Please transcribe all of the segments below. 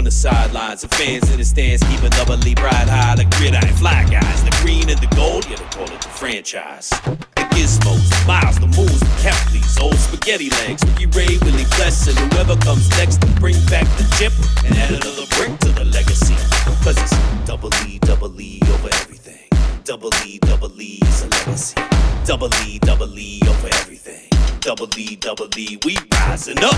the sidelines, and fans in the stands keeping doubly bright high. The gridiron fly guys, the green and the gold, yeah, they call it the franchise. The gizmos, the miles, the moves, the Kempleys, old spaghetti legs, Ricky Ray, Willie Bless, and whoever comes next to bring back the chip and add another brick to the legacy. Cause it's double E over everything. Double E is a legacy. Double E over everything. Double E, we rising up.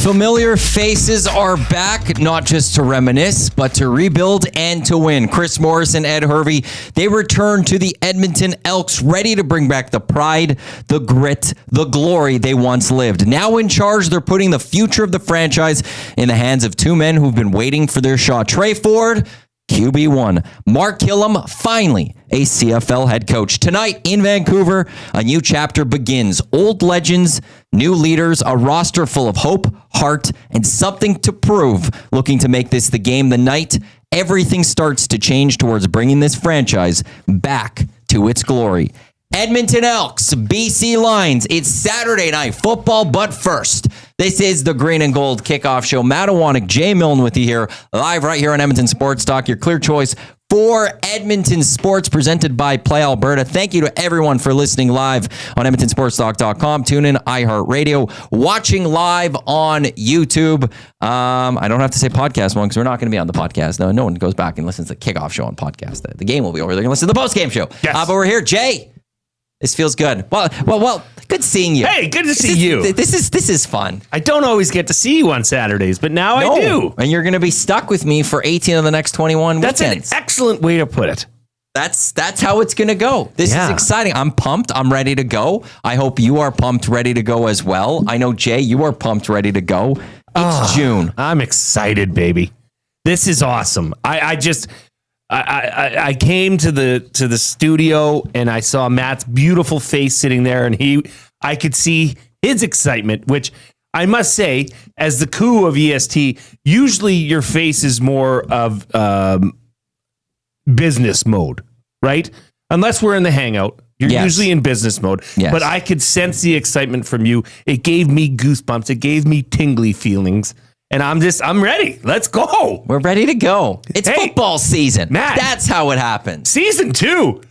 Familiar faces are back, not just to reminisce, but to rebuild and to win. Chris Morris and Ed Hervey, they return to the Edmonton Elks, ready to bring back the pride, the grit, the glory they once lived. Now in charge, they're putting the future of the franchise in the hands of two men who've been waiting for their shot. Tre Ford, QB1. Mark Kilam, finally a CFL head coach. Tonight in Vancouver, a new chapter begins. Old legends, new leaders, a roster full of hope, heart, and something to prove. Looking to make this the game the night everything starts to change towards bringing this franchise back to its glory. Edmonton Elks, BC Lions. It's Saturday night football, but first, this is the Green and Gold Kickoff Show. Iwanyk and Jay Milne with you here, live right here on Edmonton Sports Talk, your clear choice for Edmonton sports, presented by Play Alberta. Thank you to everyone for listening live on EdmontonSportsTalk.com. Tune in, iHeartRadio, watching live on YouTube. I don't have to say podcast one because we're not going to be on the podcast. No one goes back and listens to the Kickoff Show on podcast. The game will be over. They're going to listen to the post-game show. Yes. But we're here. Jay, this feels good. Well, good seeing you. Hey, good to see you. This is fun. I don't always get to see you on Saturdays, but now I do. And you're going to be stuck with me for 18 of the next 21 That's weekends. an excellent way to put it. That's how it's going to go. This is exciting. I'm pumped. I'm ready to go. I hope you are pumped, ready to go as well. I know, Jay, you are pumped, ready to go. It's June. I'm excited, baby. This is awesome. I came to the studio and I saw Matt's beautiful face sitting there, and I could see his excitement, which I must say, as the coup of EST, usually your face is more of business mode, right? Unless we're in the hangout, you're usually in business mode. Yes. But I could sense the excitement from you. It gave me goosebumps. It gave me tingly feelings. And I'm ready. Let's go. We're ready to go. It's football season. Matt. That's how it happens. Season 2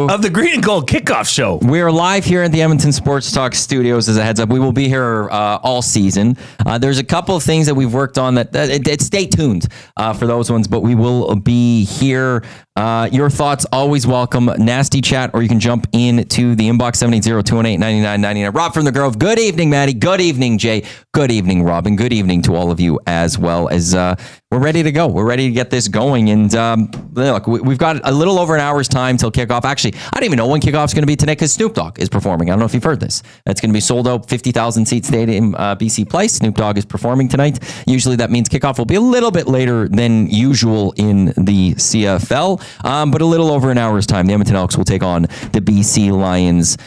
of the Green and Gold Kickoff Show. We're live here at the Edmonton Sports Talk studios. As a heads up, we will be here all season. There's a couple of things that we've worked on that stay tuned for those ones, but we will be here. Your thoughts always welcome. Nasty chat, or you can jump into the inbox 780-218-9999. Rob from the Grove. Good evening, Maddie. Good evening, Jay. Good evening, Robin. Good evening to all of you as well. As we're ready to go. We're ready to get this going. And look, we've got a little over an hour's time till kickoff. Actually, I don't even know when kickoff's going to be today because Snoop Dogg is performing. I don't know if you've heard this. It's going to be sold out, 50,000 seat stadium, BC Place. Snoop Dogg is performing tonight. Usually that means kickoff will be a little bit later than usual in the CFL. But a little over an hour's time, the Edmonton Elks will take on the BC Lions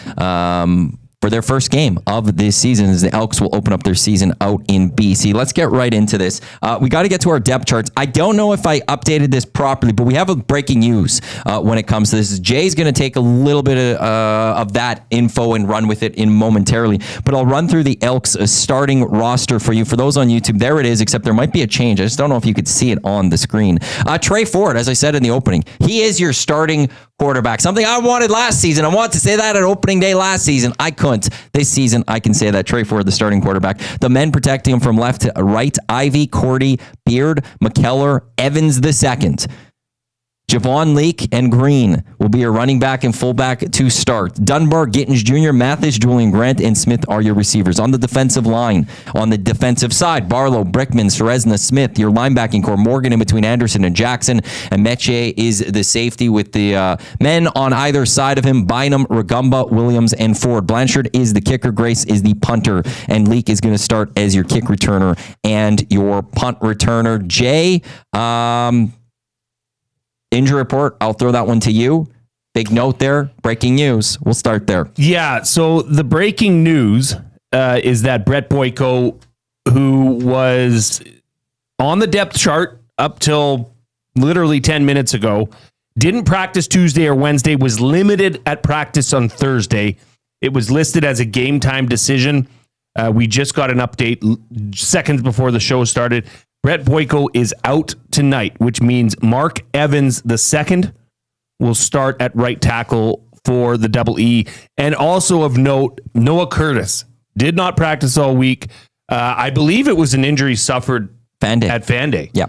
for their first game of this season, as the Elks will open up their season out in BC. Let's get right into this. We got to get to our depth charts. I don't know if I updated this properly, but we have a breaking news when it comes to this. Jay's going to take a little bit of that info and run with it in momentarily, but I'll run through the Elks starting roster for you. For those on YouTube, there it is, except there might be a change. I just don't know if you could see it on the screen. Tre Ford, as I said in the opening, he is your starting quarterback. Something I wanted last season. I wanted to say that at opening day last season. I couldn't. This season, I can say that. Tre Ford, the starting quarterback. The men protecting him from left to right: Ivy, Cordy, Beard, McKellar, Evans II. Javon Leake and Green will be your running back and fullback to start. Dunbar, Gittins Jr., Mathis, Julian Grant, and Smith are your receivers. On the defensive line, on the defensive side, Barlow, Brickman, Serezna, Smith, your linebacking core. Morgan in between Anderson and Jackson. And Metier is the safety with the men on either side of him: Bynum, Ragumba, Williams, and Ford. Blanchard is the kicker. Grace is the punter. And Leake is going to start as your kick returner and your punt returner. Jay, injury report, I'll throw that one to you. Big note there. Breaking news. We'll start there. Yeah, so the breaking news is that Brett Boyko, who was on the depth chart up till literally 10 minutes ago, didn't practice Tuesday or Wednesday, was limited at practice on Thursday. It was listed as a game time decision. We just got an update seconds before the show started. Brett Boyko is out tonight, which means Mark Evans II will start at right tackle for the Double E. And also of note, Noah Curtis did not practice all week. I believe it was an injury suffered at Fan Day. Yeah.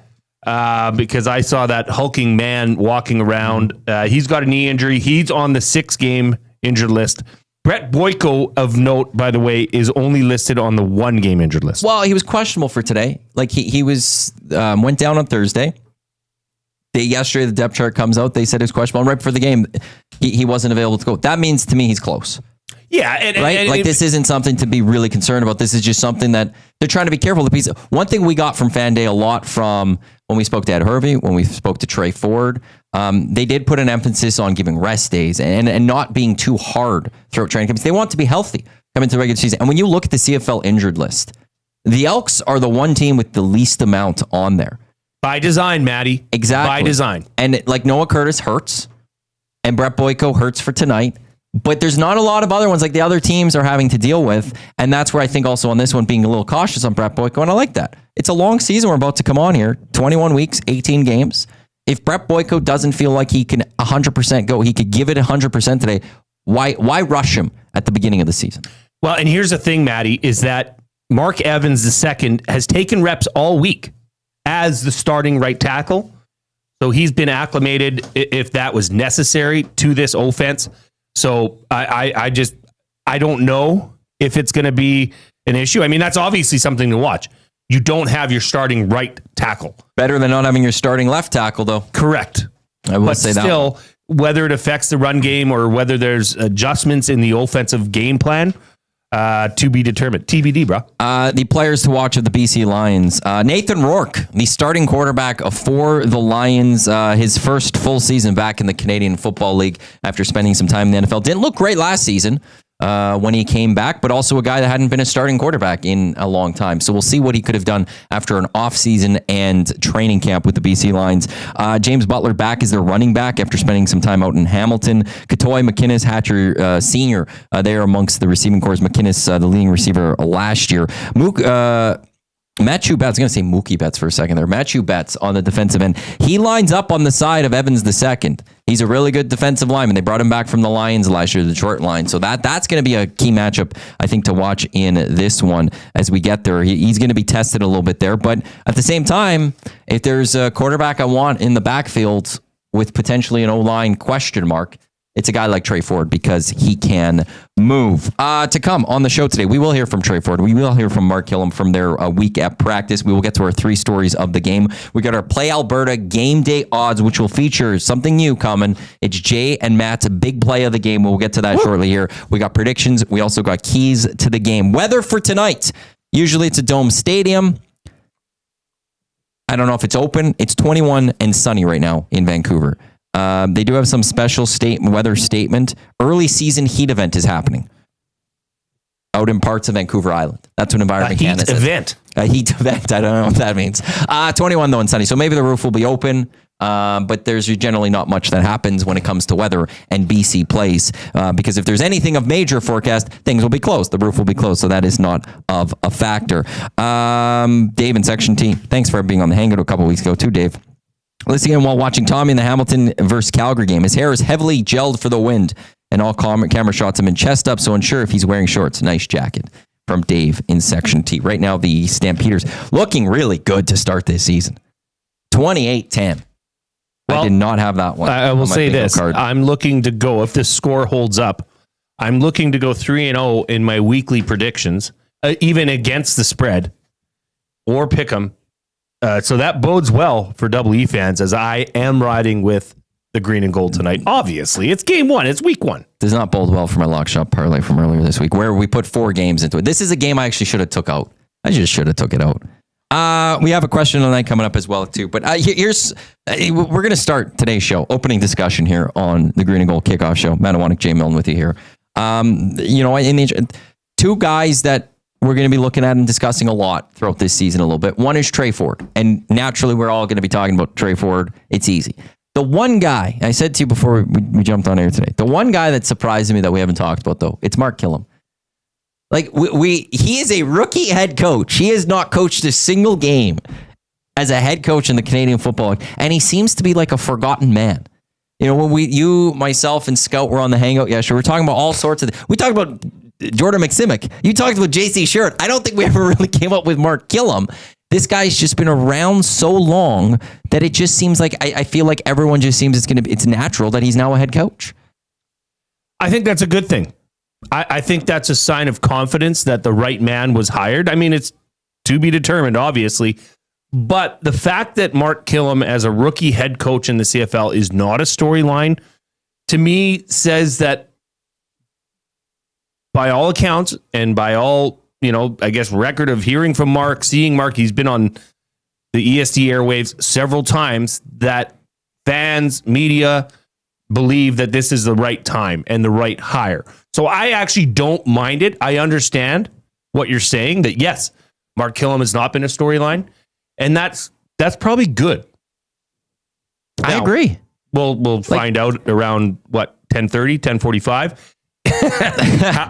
Because I saw that hulking man walking around. He's got a knee injury. He's on the 6-game injured list. Brett Boyko, of note, by the way, is only listed on the 1-game injured list. Well, he was questionable for today. Like he was went down on Thursday. Yesterday, the depth chart comes out. They said he was questionable. And right before the game, he wasn't available to go. That means to me he's close. Yeah, right. This isn't something to be really concerned about. This is just something that they're trying to be careful. One thing we got from Fan Day a lot from when we spoke to Ed Hervey, when we spoke to Trey Ford, they did put an emphasis on giving rest days and not being too hard throughout training camps. They want to be healthy coming to the regular season. And when you look at the CFL injured list, the Elks are the one team with the least amount on there. By design, Maddie. Exactly. By design. And like Noah Curtis hurts, and Brett Boyko hurts for tonight. But there's not a lot of other ones like the other teams are having to deal with. And that's where I think also on this one being a little cautious on Brett Boyko. And I like that. It's a long season we're about to come on here. 21 weeks, 18 games. If Brett Boyko doesn't feel like he can 100% go, he could give it 100% today. Why rush him at the beginning of the season? Well, and here's the thing, Maddie, is that Mark Evans II has taken reps all week as the starting right tackle. So he's been acclimated, if that was necessary, to this offense. So I don't know if it's going to be an issue. I mean, that's obviously something to watch. You don't have your starting right tackle. Better than not having your starting left tackle, though. Correct. I will say that. But still, whether it affects the run game or whether there's adjustments in the offensive game plan, to be determined. TBD, bro. The players to watch of the BC Lions. Nathan Rourke, the starting quarterback for the Lions, his first full season back in the Canadian Football League after spending some time in the NFL. Didn't look great last season when he came back, but also a guy that hadn't been a starting quarterback in a long time. So we'll see what he could have done after an offseason and training camp with the BC Lions. James Butler back as their running back after spending some time out in Hamilton. Katoy McInnes, Hatcher Sr., they are amongst the receiving corps. McInnes, the leading receiver last year. Matthew Betts, I was going to say Mookie Betts for a second there. Matthew Betts on the defensive end. He lines up on the side of Evans II. He's a really good defensive lineman. They brought him back from the Lions last year, the Detroit Lions. So that's going to be a key matchup, I think, to watch in this one as we get there. He's going to be tested a little bit there. But at the same time, if there's a quarterback I want in the backfield with potentially an O-line question mark, it's a guy like Tre Ford because he can move. To come on the show today, we will hear from Tre Ford. We will hear from Mark Kilam from their week at practice. We will get to our 3 stories of the game. We got our Play Alberta game day odds, which will feature something new coming. It's Jay and Matt's big play of the game. We'll get to that shortly here. We got predictions. We also got keys to the game. Weather for tonight. Usually it's a dome stadium. I don't know if it's open. It's 21 and sunny right now in Vancouver. They do have some special weather statement. Early season heat event is happening out in parts of Vancouver Island. That's what Environment Canada says. A heat event. I don't know what that means. 21 though and sunny. So maybe the roof will be open. But there's generally not much that happens when it comes to weather and BC plays. Because if there's anything of major forecast, things will be closed. The roof will be closed. So that is not of a factor. Dave in Section T, thanks for being on the Hangout a couple weeks ago too, Dave. Listening in while watching Tommy in the Hamilton versus Calgary game. His hair is heavily gelled for the wind, and all camera shots have been chest up, so unsure if he's wearing shorts. Nice jacket from Dave in Section T. Right now, the Stampeders looking really good to start this season. 28-10. Well, I did not have that one. I will say this. I'm looking to go, if this score holds up, I'm looking to go 3-0 in my weekly predictions, even against the spread, or pick 'em. So that bodes well for Double E fans as I am riding with the green and gold tonight. Obviously, it's game 1. It's week 1. Does not bode well for my lock shop parlay from earlier this week where we put 4 games into it. This is a game I actually should have took out. I just should have took it out. We have a question tonight coming up as well, too. But we're going to start today's show, opening discussion here on the Green and Gold Kickoff Show. Iwanyk and Jay Milne with you here. In 2 guys that we're going to be looking at and discussing a lot throughout this season a little bit. One is Tre Ford. And naturally, we're all going to be talking about Tre Ford. It's easy. The one guy, I said to you before we jumped on air today, the one guy that surprised me that we haven't talked about, though, it's Mark Kilam. Like he is a rookie head coach. He has not coached a single game as a head coach in the Canadian Football League, and he seems to be like a forgotten man. You know, when you, myself, and Scout were on the Hangout yesterday, we're talking about all sorts of. We talked about Jordan McSimic. You talked about JC Sherritt. I don't think we ever really came up with Mark Kilam. This guy's just been around so long that it just seems like I feel like everyone just seems it's natural that he's now a head coach. I think that's a good thing. I think that's a sign of confidence that the right man was hired. I mean, it's to be determined, obviously. But the fact that Mark Kilam as a rookie head coach in the CFL is not a storyline, to me says that by all accounts and by all, I guess, record of hearing from Mark, seeing Mark, he's been on the EST airwaves several times, that fans, media believe that this is the right time and the right hire. So I actually don't mind it. I understand what you're saying, that yes, Mark Kilam has not been a storyline, and that's probably good. I agree. We'll find out around 10:30, 10:45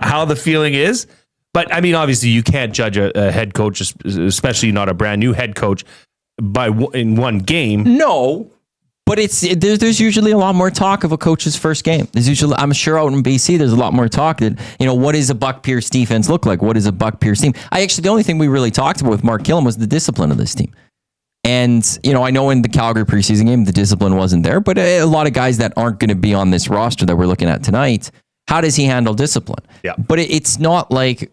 how the feeling is. But I mean, obviously, you can't judge a head coach, especially not a brand new head coach, in one game. No, but there's usually a lot more talk of a coach's first game. There's usually, I'm sure out in BC, there's a lot more talk that, what does a Buck Pierce defense look like? What does a Buck Pierce team? The only thing we really talked about with Mark Kilam was the discipline of this team. And, I know in the Calgary preseason game, the discipline wasn't there, but a lot of guys that aren't going to be on this roster that we're looking at tonight, how does he handle discipline? Yeah. But it's not like,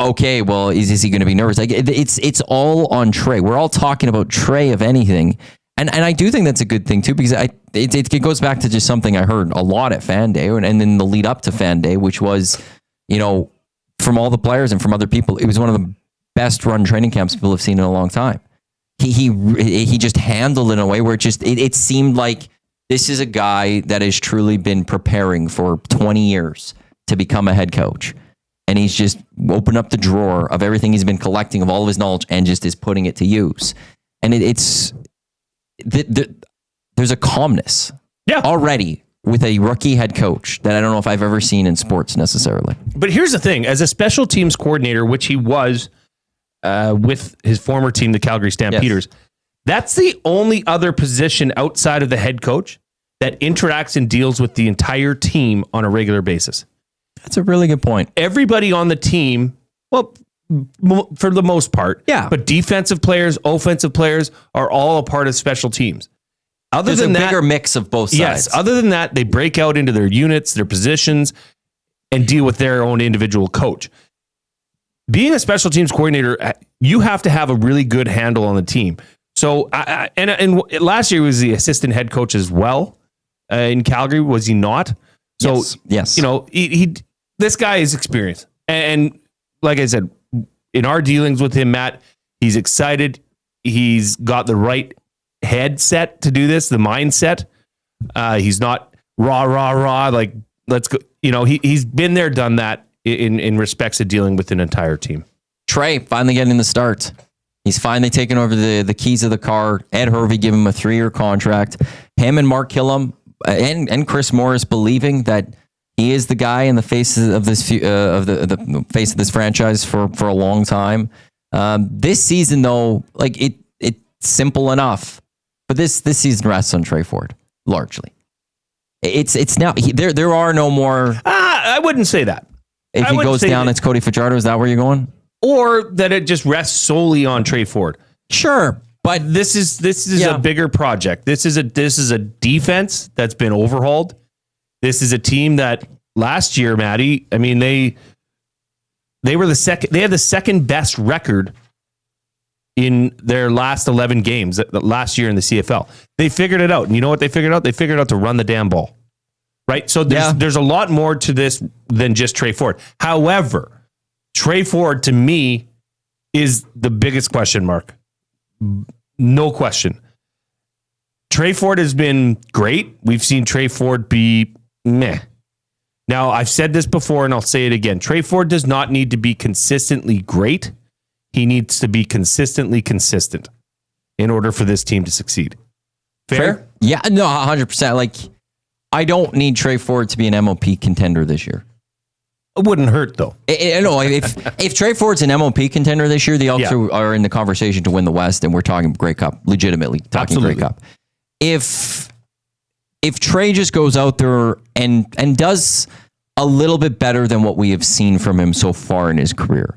okay, well, is he going to be nervous? Like it's all on Trey. We're all talking about Trey, if anything. And I do think that's a good thing too, because it goes back to just something I heard a lot at Fan Day, and then the lead up to Fan Day, which was, from all the players and from other people, it was one of the best run training camps people have seen in a long time. He just handled it in a way where it seemed like this is a guy that has truly been preparing for 20 years to become a head coach. And he's just opened up the drawer of everything he's been collecting, of all of his knowledge, and just is putting it to use. And there's a calmness already with a rookie head coach that I don't know if I've ever seen in sports necessarily. But here's the thing. As a special teams coordinator, which he was with his former team, the Calgary Stampeders, that's the only other position outside of the head coach that interacts and deals with the entire team on a regular basis. That's a really good point. Everybody on the team, well, for the most part, but defensive players, offensive players are all a part of special teams. There's a bigger mix of both sides. Yes. Other than that, they break out into their units, their positions, and deal with their own individual coach. Being a special teams coordinator, you have to have a really good handle on the team. So, and last year he was the assistant head coach as well in Calgary, was he not? So, yes. This guy is experienced. And like I said, in our dealings with him, Matt, he's excited. He's got the right headset to do this, the mindset. He's not rah, like, let's go. He's been there, done that in respects of dealing with an entire team. Trey finally getting the start. He's finally taken over the keys of the car. Ed Hervey gave him a 3-year contract. Him and Mark Kilam and Chris Morris believing that he is the guy in the face of this the face of this franchise for a long time. This season, though, like it's simple enough, but this season rests on Tre Ford largely. It's now there are no more. I wouldn't say that. If he goes down, it's Cody Fajardo. Is that where you're going? Or that it just rests solely on Tre Ford. Sure. But this is a bigger project. This is a defense that's been overhauled. This is a team that last year, Maddie, I mean, they were they had the second best record in their last 11 games last year in the CFL. They figured it out. And you know what they figured out? They figured out to run the damn ball. Right? So there's a lot more to this than just Tre Ford. However, Tre Ford, to me, is the biggest question mark. No question. Tre Ford has been great. We've seen Tre Ford be meh. Now, I've said this before, and I'll say it again. Tre Ford does not need to be consistently great. He needs to be consistently consistent in order for this team to succeed. Fair? Yeah, no, 100%. Like, I don't need Tre Ford to be an MOP contender this year. It wouldn't hurt though. No, if Tre Ford's an MOP contender this year, the Elks are in the conversation to win the West, and we're talking Grey Cup, legitimately talking Grey Cup. If Tre just goes out there and does a little bit better than what we have seen from him so far in his career,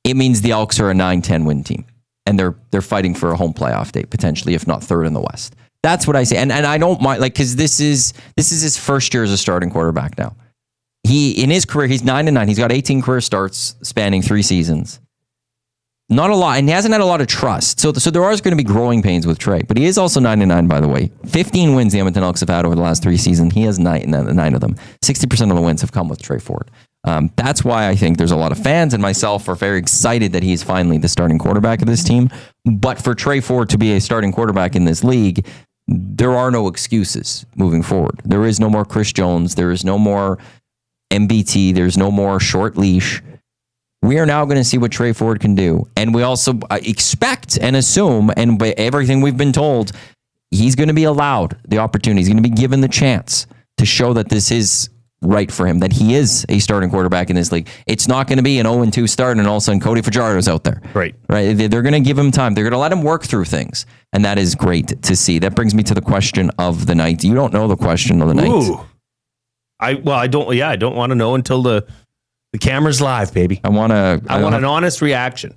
it means the Elks are a 9-10 win team, and they're fighting for a home playoff date potentially, if not third in the West. That's what I say, and I don't mind, like, because this is his first year as a starting quarterback now. In his career, he's 9-9. He's got 18 career starts spanning 3 seasons. Not a lot, and he hasn't had a lot of trust. So there are going to be growing pains with Tre, but he is also 9-9, by the way. 15 wins the Edmonton Elks have had over the last 3 seasons. He has 9 of them. 60% of the wins have come with Tre Ford. That's why I think there's a lot of fans and myself are very excited that he's finally the starting quarterback of this team. But for Tre Ford to be a starting quarterback in this league, there are no excuses moving forward. There is no more Chris Jones. There is no more MBT. There's no more short leash. We are now going to see what Tre Ford can do. And we also expect and assume, and by everything we've been told, he's going to be allowed the opportunity. He's going to be given the chance to show that this is right for him, that he is a starting quarterback in this league. It's not going to be an 0-2 start and all of a sudden Cody Fajardo's out there. Right. They're going to give him time. They're going to let him work through things. And that is great to see. That brings me to the question of the night. You don't know the question of the night. Ooh. I don't want to know until the camera's live, baby. I want an honest reaction.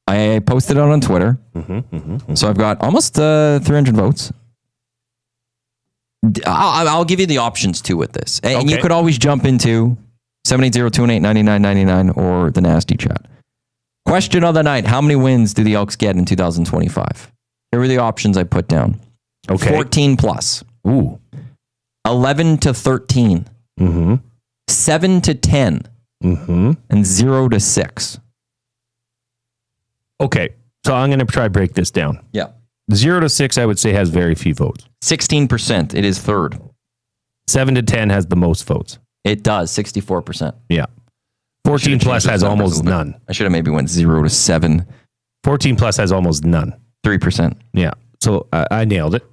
I posted it on Twitter. So I've got almost 300 votes. I'll give you the options too with this. And you could always jump into 780-218-9999 or the nasty chat. Question of the night. How many wins do the Elks get in 2025? Here are the options I put down. 14 plus. Ooh. 11-13. 7-10. And 0-6. Okay. So I'm going to try to break this down. Yeah. 0-6, I would say, has very few votes. 16%. It is third. 7-10 has the most votes. It does. 64%. Yeah. 14 plus has almost none. I should have maybe went 0-7. 14 plus has almost none. 3%. Yeah. So I nailed it.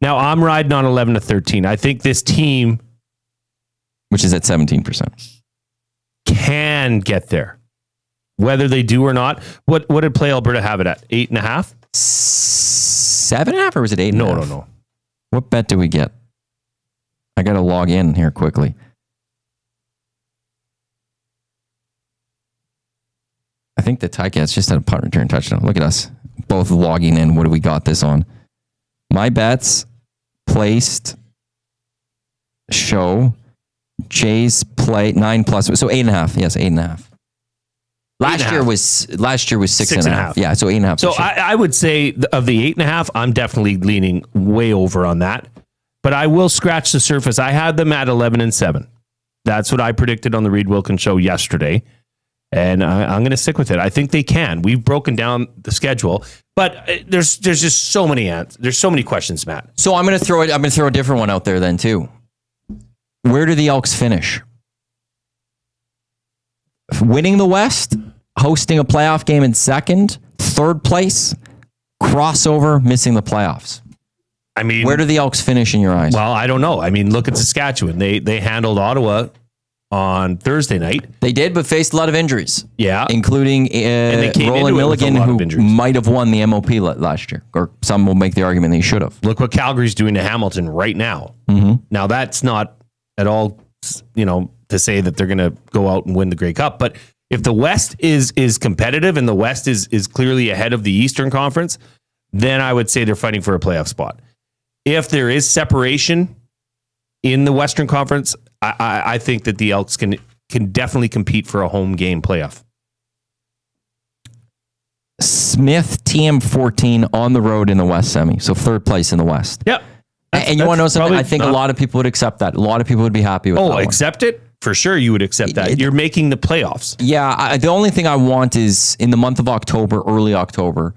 Now I'm riding on 11-13. I think this team, which is at 17%, can get there. Whether they do or not. What did Play Alberta have it at? 8.5? 7.5, or was it 8.5? No. What bet do we get? I got to log in here quickly. I think the Ticats just had a punt return touchdown. Look at us. Both logging in. What do we got this on? My bets placed show Jay's play 9 plus. So 8.5. Yes, 8.5. Last year was 6.5. Yeah, so 8.5. So I would say of the 8.5, I'm definitely leaning way over on that. But I will scratch the surface. I had them at 11-7. That's what I predicted on the Reed Wilkins show yesterday. And I'm going to stick with it. I think they can. We've broken down the schedule, but there's just so many answers. There's so many questions, Matt. So I'm going to throw a different one out there then too. Where do the Elks finish? Winning the West, hosting a playoff game in second, third place, crossover, missing the playoffs. I mean, where do the Elks finish in your eyes? Well, I don't know. I mean, look at Saskatchewan. They handled Ottawa on Thursday night. They did, but faced a lot of injuries. Yeah. Including Roland Milligan, who might have won the MOP last year. Or some will make the argument that he should have. Look what Calgary's doing to Hamilton right now. Mm-hmm. Now, that's not at all, to say that they're going to go out and win the Grey Cup. But if the West is competitive and the West is clearly ahead of the Eastern Conference, then I would say they're fighting for a playoff spot. If there is separation in the Western Conference, I think that the Elks can definitely compete for a home game playoff. Smith TM14 on the road in the West semi, so third place in the West. Yep. And you want to know something? I think a lot of people would accept that. A lot of people would be happy with that. Accept it? For sure you would accept that. You're making the playoffs. Yeah. The only thing I want is in the month of October, early October,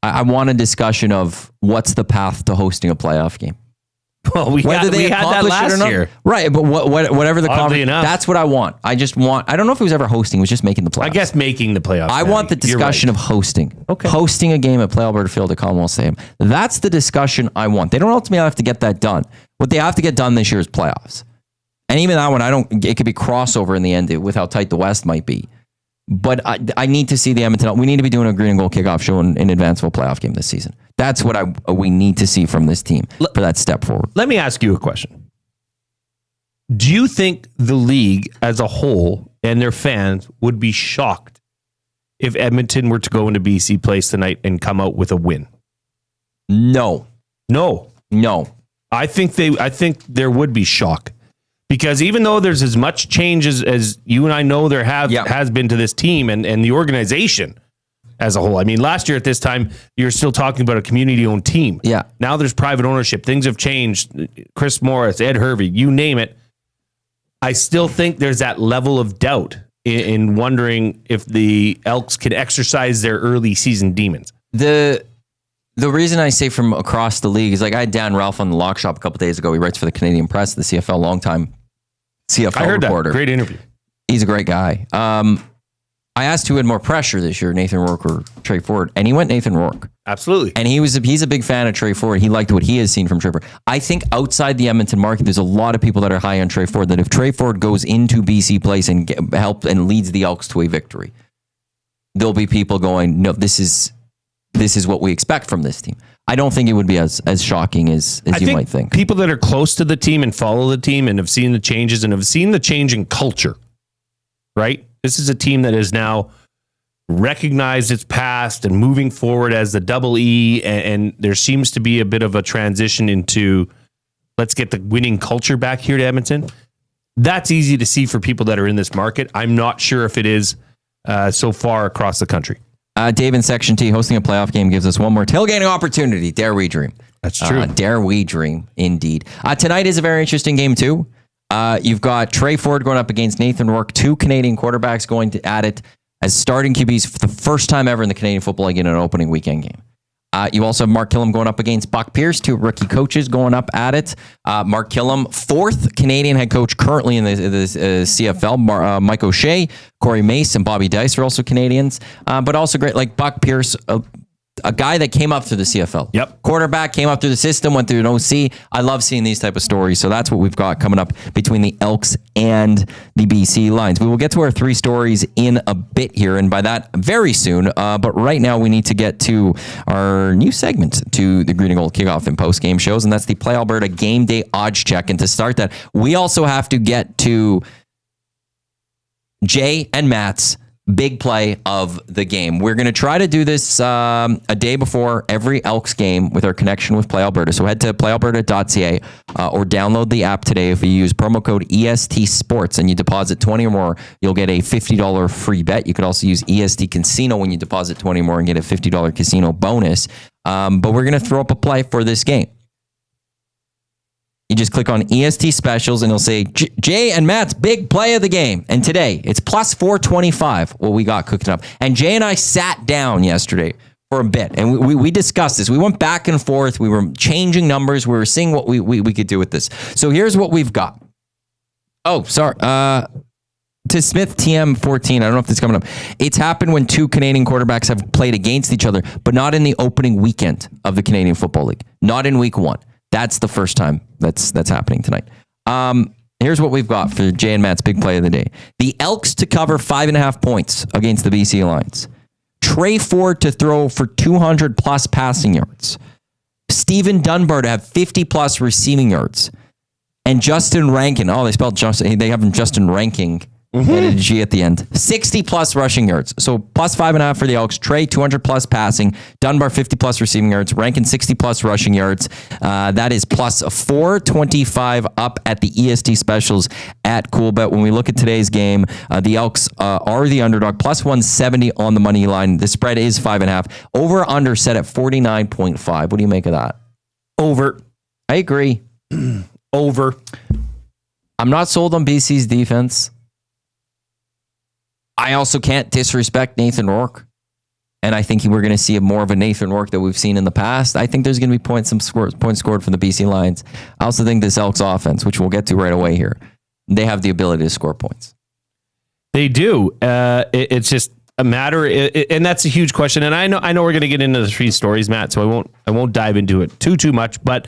I want a discussion of what's the path to hosting a playoff game. Well, we had that last year. Right, but whatever the conference, enough. That's what I want. I don't know if it was ever hosting, it was just making the playoffs. I guess making the playoffs. I want the discussion of hosting. Okay. Hosting a game at Play Alberta Field at Commonwealth Stadium. That's the discussion I want. They don't ultimately have to get that done. What they have to get done this year is playoffs. And even that one, it could be crossover in the end with how tight the West might be. But I need to see the Edmonton. We need to be doing a Green Gold Kickoff Show in advance of a playoff game this season. That's what we need to see from this team for that step forward. Let me ask you a question. Do you think the league as a whole and their fans would be shocked if Edmonton were to go into BC Place tonight and come out with a win? No. I think there would be shock. Because even though there's as much change as you and I know there has been to this team and the organization as a whole. I mean, last year at this time, you're still talking about a community-owned team. Yeah. Now there's private ownership. Things have changed. Chris Morris, Ed Hervey, you name it. I still think there's that level of doubt in wondering if the Elks can exercise their early season demons. The reason I say from across the league is like I had Dan Ralph on the Lock Shop a couple days ago. He writes for the Canadian Press, the CFL, longtime CFL I heard reporter. That. Great interview. He's a great guy. I asked who had more pressure this year, Nathan Rourke or Tre Ford, and he went Nathan Rourke. Absolutely. And he's a big fan of Tre Ford. He liked what he has seen from Tre Ford. I think outside the Edmonton market, there's a lot of people that are high on Tre Ford, that if Tre Ford goes into BC Place and help and leads the Elks to a victory, there'll be people going, no, this is what we expect from this team. I don't think it would be as shocking as you might think. People that are close to the team and follow the team and have seen the changes and have seen the change in culture, right? This is a team that has now recognized its past and moving forward as the double E, and there seems to be a bit of a transition into let's get the winning culture back here to Edmonton. That's easy to see for people that are in this market. I'm not sure if it is so far across the country. Dave in Section T, hosting a playoff game gives us one more tailgating opportunity. Dare we dream? That's true. Dare we dream, indeed. Tonight is a very interesting game, too. You've got Tre Ford going up against Nathan Rourke, two Canadian quarterbacks going at it as starting QBs for the first time ever in the Canadian Football League in an opening weekend game. You also have Mark Kilam going up against Buck Pierce, two rookie coaches going up at it. Mark Kilam, fourth Canadian head coach currently in the CFL. Mike O'Shea, Corey Mace, and Bobby Dice are also Canadians. But also great, like Buck Pierce, a guy that came up through the CFL. Yep. Quarterback, came up through the system, went through an OC. I love seeing these type of stories. So that's what we've got coming up between the Elks and the BC Lions. We will get to our three stories in a bit here, and by that, very soon. But right now, we need to get to our new segment to the Green and Gold Kickoff and post-game shows, and that's the Play Alberta Game Day Odds Check. And to start that, we also have to get to Jay and Matt's big play of the game. We're going to try to do this a day before every Elks game with our connection with Play Alberta. So head to playalberta.ca or download the app today. If you use promo code EST Sports and you deposit 20 or more, you'll get a $50 free bet. You could also use EST Casino when you deposit 20 or more and get a $50 casino bonus. But we're going to throw up a play for this game. You just click on EST Specials and it'll say Jay and Matt's big play of the game. And today it's plus 425, what we got cooking up. And Jay and I sat down yesterday for a bit and we discussed this. We went back and forth. We were changing numbers. We were seeing what we could do with this. So here's what we've got. Oh, sorry. To Smith TM14, I don't know if this is coming up. It's happened when two Canadian quarterbacks have played against each other, but not in the opening weekend of the Canadian Football League. Not in week one. That's the first time that's happening tonight. Here's what we've got for Jay and Matt's big play of the day. The Elks to cover 5.5 points against the BC Lions. Tre Ford to throw for 200 plus passing yards. Stephen Dunbar to have 50 plus receiving yards. And Justin Rankin. Oh, they spelled Justin. They have him Justin Ranking. Added a G at the end. 60 plus rushing yards. So plus 5.5 for the Elks. Tre 200 plus passing. Dunbar 50 plus receiving yards. Rankin 60 plus rushing yards. That is plus 425 up at the EST Specials at Coolbet. When we look at today's game, the Elks are the underdog. Plus 170 on the money line. The spread is 5.5. Over under set at 49.5. What do you make of that? Over. I agree. Over. I'm not sold on BC's defense. I also can't disrespect Nathan Rourke. And I think we're going to see more of a Nathan Rourke that we've seen in the past. I think there's going to be points scored from the BC Lions. I also think this Elks offense, which we'll get to right away here, they have the ability to score points. They do. It's just a matter, and that's a huge question. And I know we're going to get into the three stories, Matt, so I won't dive into it too much, but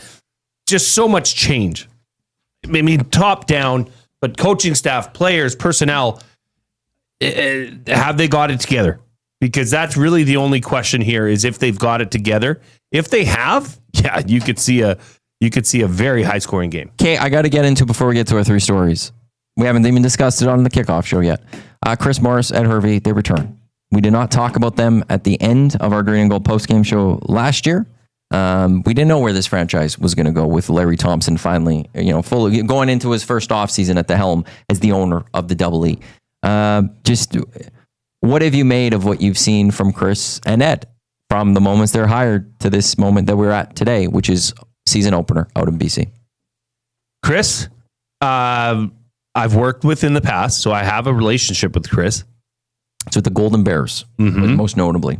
just so much change. I mean, top down, but coaching staff, players, personnel, have they got it together? Because that's really the only question here is if they've got it together. If they have, yeah, you could see a very high scoring game. Okay, I got to get into before we get to our 3 stories. We haven't even discussed it on the kickoff show yet. Chris Morris, Ed Hervey, they return. We did not talk about them at the end of our Green and Gold postgame show last year. We didn't know where this franchise was going to go with Larry Thompson finally, fully going into his first offseason at the helm as the owner of the Double E. Just what have you made of what you've seen from Chris and Ed from the moments they're hired to this moment that we're at today, which is season opener out in BC? Chris, I've worked with in the past, so I have a relationship with Chris. It's with the Golden Bears, most notably.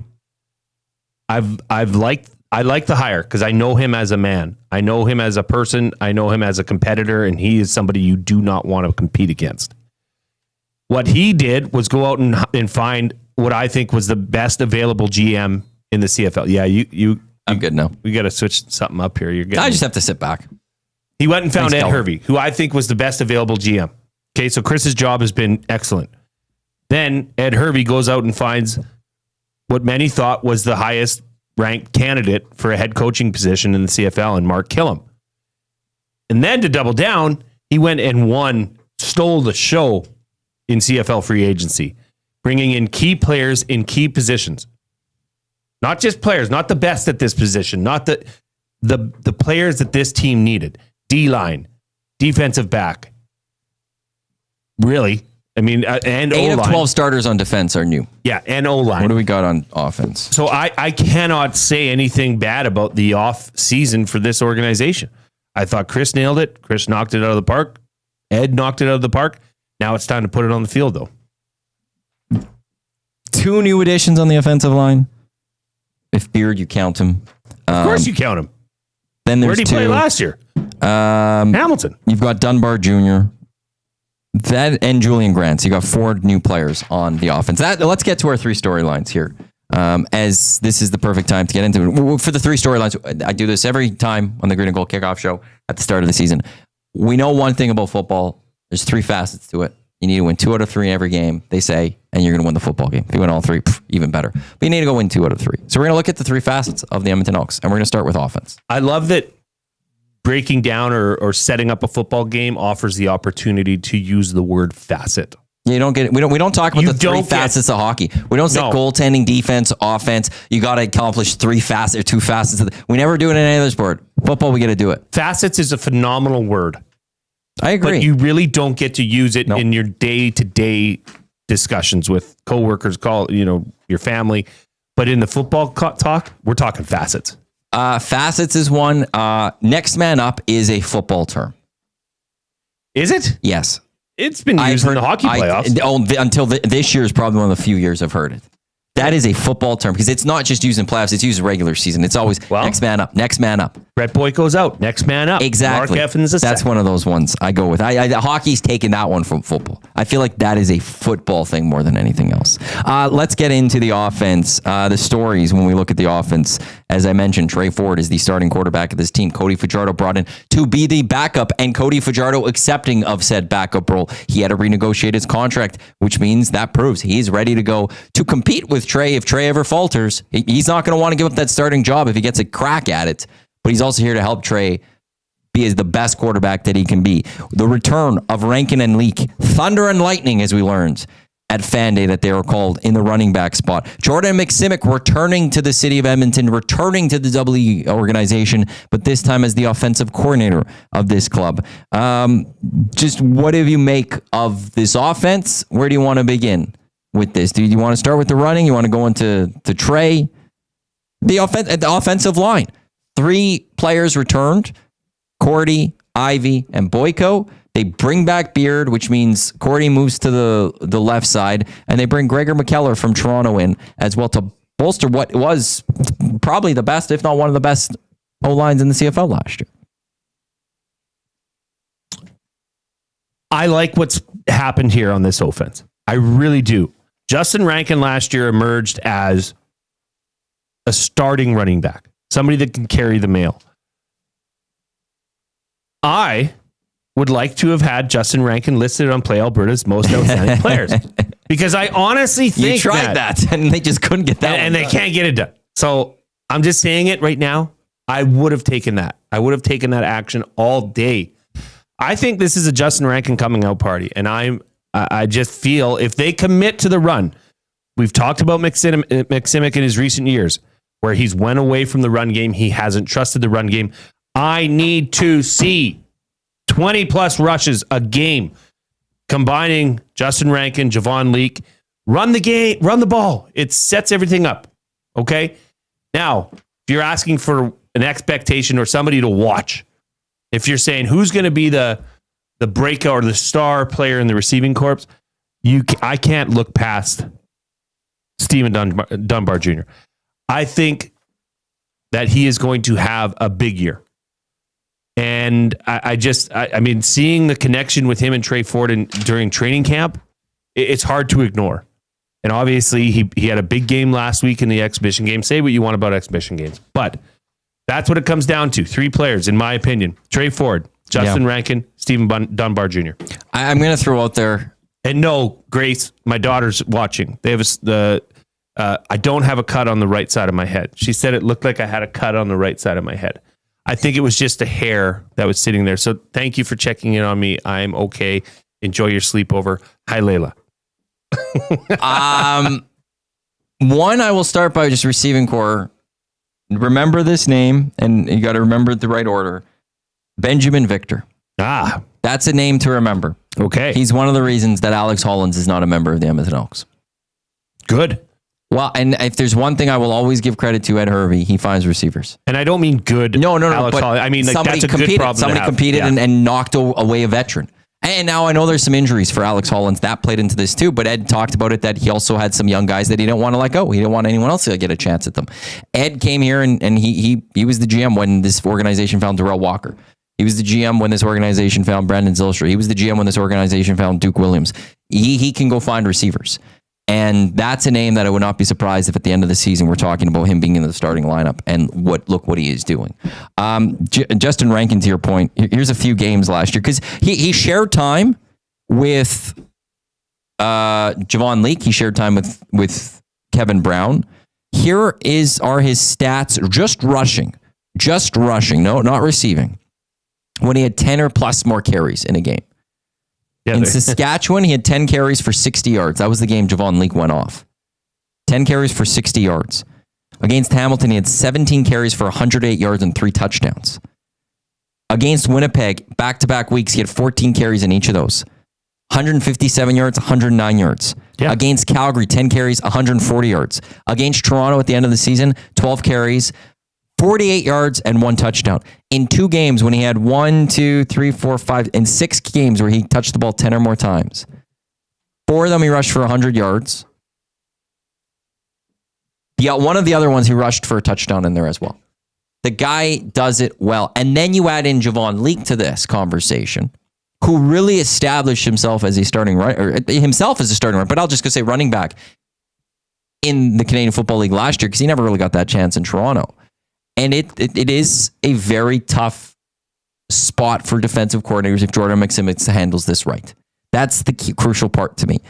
I like the hire because I know him as a man. I know him as a person. I know him as a competitor, and he is somebody you do not want to compete against. What he did was go out and find what I think was the best available GM in the CFL. Yeah, I'm good now. We got to switch something up here. I just have to sit back. He went and found Thanks, Ed Hervey, who I think was the best available GM. Okay, so Chris's job has been excellent. Then Ed Hervey goes out and finds what many thought was the highest ranked candidate for a head coaching position in the CFL, and Mark Kilam. And then to double down, he went and stole the show in CFL free agency, bringing in key players in key positions. Not just players, not the best at this position, not the players that this team needed. D-line, defensive back. Really? I mean, and 8 O-line. of 12 starters on defense are new. Yeah, and O-line. What do we got on offense? So I cannot say anything bad about the off season for this organization. I thought Chris nailed it. Chris knocked it out of the park. Ed knocked it out of the park. Now it's time to put it on the field, though. 2 new additions on the offensive line. If Beard, you count him. Of course you count him. Then there's Where did he play last year? Hamilton. You've got Dunbar Jr., that and Julian Grant. So you got 4 new players on the offense. Let's get to our 3 storylines here. As this is the perfect time to get into it. For the 3 storylines, I do this every time on the Green and Gold Kickoff Show at the start of the season. We know one thing about football. There's 3 facets to it. You need to win 2 out of 3 in every game, they say, and you're going to win the football game. If you win all 3, even better. But you need to go win 2 out of 3. So we're going to look at the 3 facets of the Edmonton Elks, and we're going to start with offense. I love that breaking down or setting up a football game offers the opportunity to use the word facet. You don't get it. We don't talk about the 3 facets of hockey. We don't say goaltending, defense, offense. You got to accomplish 2 facets. We never do it in any other sport. Football, we got to do it. Facets is a phenomenal word. I agree. But you really don't get to use it in your day-to-day discussions with coworkers, your family. But in the football talk, we're talking facets. Facets is one. Next man up is a football term. Is it? Yes. It's been used in the hockey playoffs. Until this year is probably one of the few years I've heard it. That is a football term because it's not just used in playoffs. It's used in regular season. It's always next man up, next man up. Brett Boyko's out, next man up. Exactly. Mark Effins is That's one of those ones I go with. Hockey's taken that one from football. I feel like that is a football thing more than anything else. Let's get into the offense. The stories when we look at the offense. As I mentioned, Tre Ford is the starting quarterback of this team. Cody Fajardo brought in to be the backup, and Cody Fajardo accepting of said backup role. He had to renegotiate his contract, which means that proves he's ready to go to compete with Trey. If Trey ever falters, he's not going to want to give up that starting job if he gets a crack at it. But he's also here to help Trey be as the best quarterback that he can be. The return of Rankin and Leak, thunder and lightning, as we learned at Fan Day that they were called in the running back spot. Jordan McSimic returning to the city of Edmonton, returning to the WE organization, but this time as the offensive coordinator of this club. Just what do you make of this offense? Where do you want to begin with this? Do you want to start with the running? You want to go into Trey? The offensive line. 3 players returned, Cordy, Ivy, and Boyko. They bring back Beard, which means Cordy moves to the left side, and they bring Gregor McKellar from Toronto in as well to bolster what was probably the best, if not one of the best O-lines in the CFL last year. I like what's happened here on this offense. I really do. Justin Rankin last year emerged as a starting running back, somebody that can carry the mail. I would like to have had Justin Rankin listed on Play Alberta's most outstanding players, because I honestly think you tried that and they just couldn't get that, and they can't get it done. So I'm just saying it right now. I would have taken that. I would have taken that action all day. I think this is a Justin Rankin coming out party, and I just feel if they commit to the run, we've talked about Maksimic in his recent years, where he's went away from the run game. He hasn't trusted the run game. I need to see 20 plus rushes a game, combining Justin Rankin, Javon Leake, run the game, run the ball. It sets everything up. Okay. Now, if you're asking for an expectation or somebody to watch, if you're saying who's going to be the breakout or the star player in the receiving corps, I can't look past Stephen Dunbar Jr. I think that he is going to have a big year. And I mean, seeing the connection with him and Tre Ford during training camp, it's hard to ignore. And obviously, he had a big game last week in the exhibition game. Say what you want about exhibition games, but that's what it comes down to. 3 players, in my opinion: Tre Ford, Justin Rankin, Stephen Dunbar Jr. I'm going to throw out there. And no, Grace, my daughter's watching. They have I don't have a cut on the right side of my head. She said it looked like I had a cut on the right side of my head. I think it was just a hair that was sitting there. So thank you for checking in on me. I'm okay. Enjoy your sleepover. Hi, Layla. One, I will start by just receiving core. Remember this name, and you got to remember the right order. Benjamin Victor. That's a name to remember. Okay. He's one of the reasons that Alex Hollins is not a member of the Edmonton Elks. Good. Well, and if there's one thing I will always give credit to Ed Hervey, he finds receivers. And I don't mean good. No. Alex But Hollins. I mean, like, that's a good problem. Somebody competed and knocked away a veteran. And now I know there's some injuries for Alex Hollins that played into this too, but Ed talked about it, that he also had some young guys that he didn't want to let go. He didn't want anyone else to get a chance at them. Ed came here and he was the GM when this organization found Darrell Walker. He was the GM when this organization found Brandon Zylstra. He was the GM when this organization found Duke Williams. He can go find receivers. And that's a name that I would not be surprised if at the end of the season we're talking about him being in the starting lineup, and look what he is doing. Justin Rankin, to your point, here's a few games last year, because he shared time with Javon Leake. He shared time with Kevin Brown. Here are his stats, just rushing, no, not receiving, when he had 10 or plus more carries in a game. In Saskatchewan, he had 10 carries for 60 yards. That was the game Javon Leake went off. 10 carries for 60 yards. Against Hamilton, he had 17 carries for 108 yards and 3 touchdowns. Against Winnipeg, back-to-back weeks, he had 14 carries in each of those. 157 yards, 109 yards. Yeah. Against Calgary, 10 carries, 140 yards. Against Toronto at the end of the season, 12 carries, 48 yards and 1 touchdown. In 2 games when he had 1, 2, 3, 4, 5, in 6 games where he touched the ball 10 or more times. 4 of them he rushed for 100 yards. One of the other ones he rushed for a touchdown in there as well. The guy does it well. And then you add in Javon Leake to this conversation, who really established himself as a starting but I'll just go say running back in the Canadian Football League last year, because he never really got that chance in Toronto. And it is a very tough spot for defensive coordinators if Jordan Maksimic handles this right. That's the key, crucial part to me.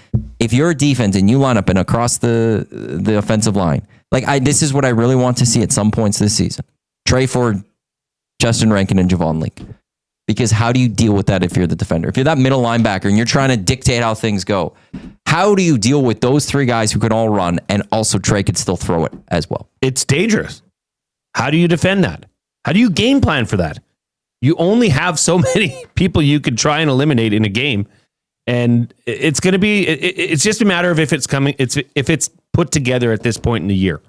If you're a defense and you line up and across the offensive line, this is what I really want to see at some points this season. Tre Ford, Justin Rankin, and Javon Leake. Because how do you deal with that if you're the defender? If you're that middle linebacker and you're trying to dictate how things go, how do you deal with those 3 guys who can all run, and also Tre could still throw it as well? It's dangerous. How do you defend that? How do you game plan for that? You only have so many people you could try and eliminate in a game. And it's going to be, it's just a matter of if it's put together at this point in the year.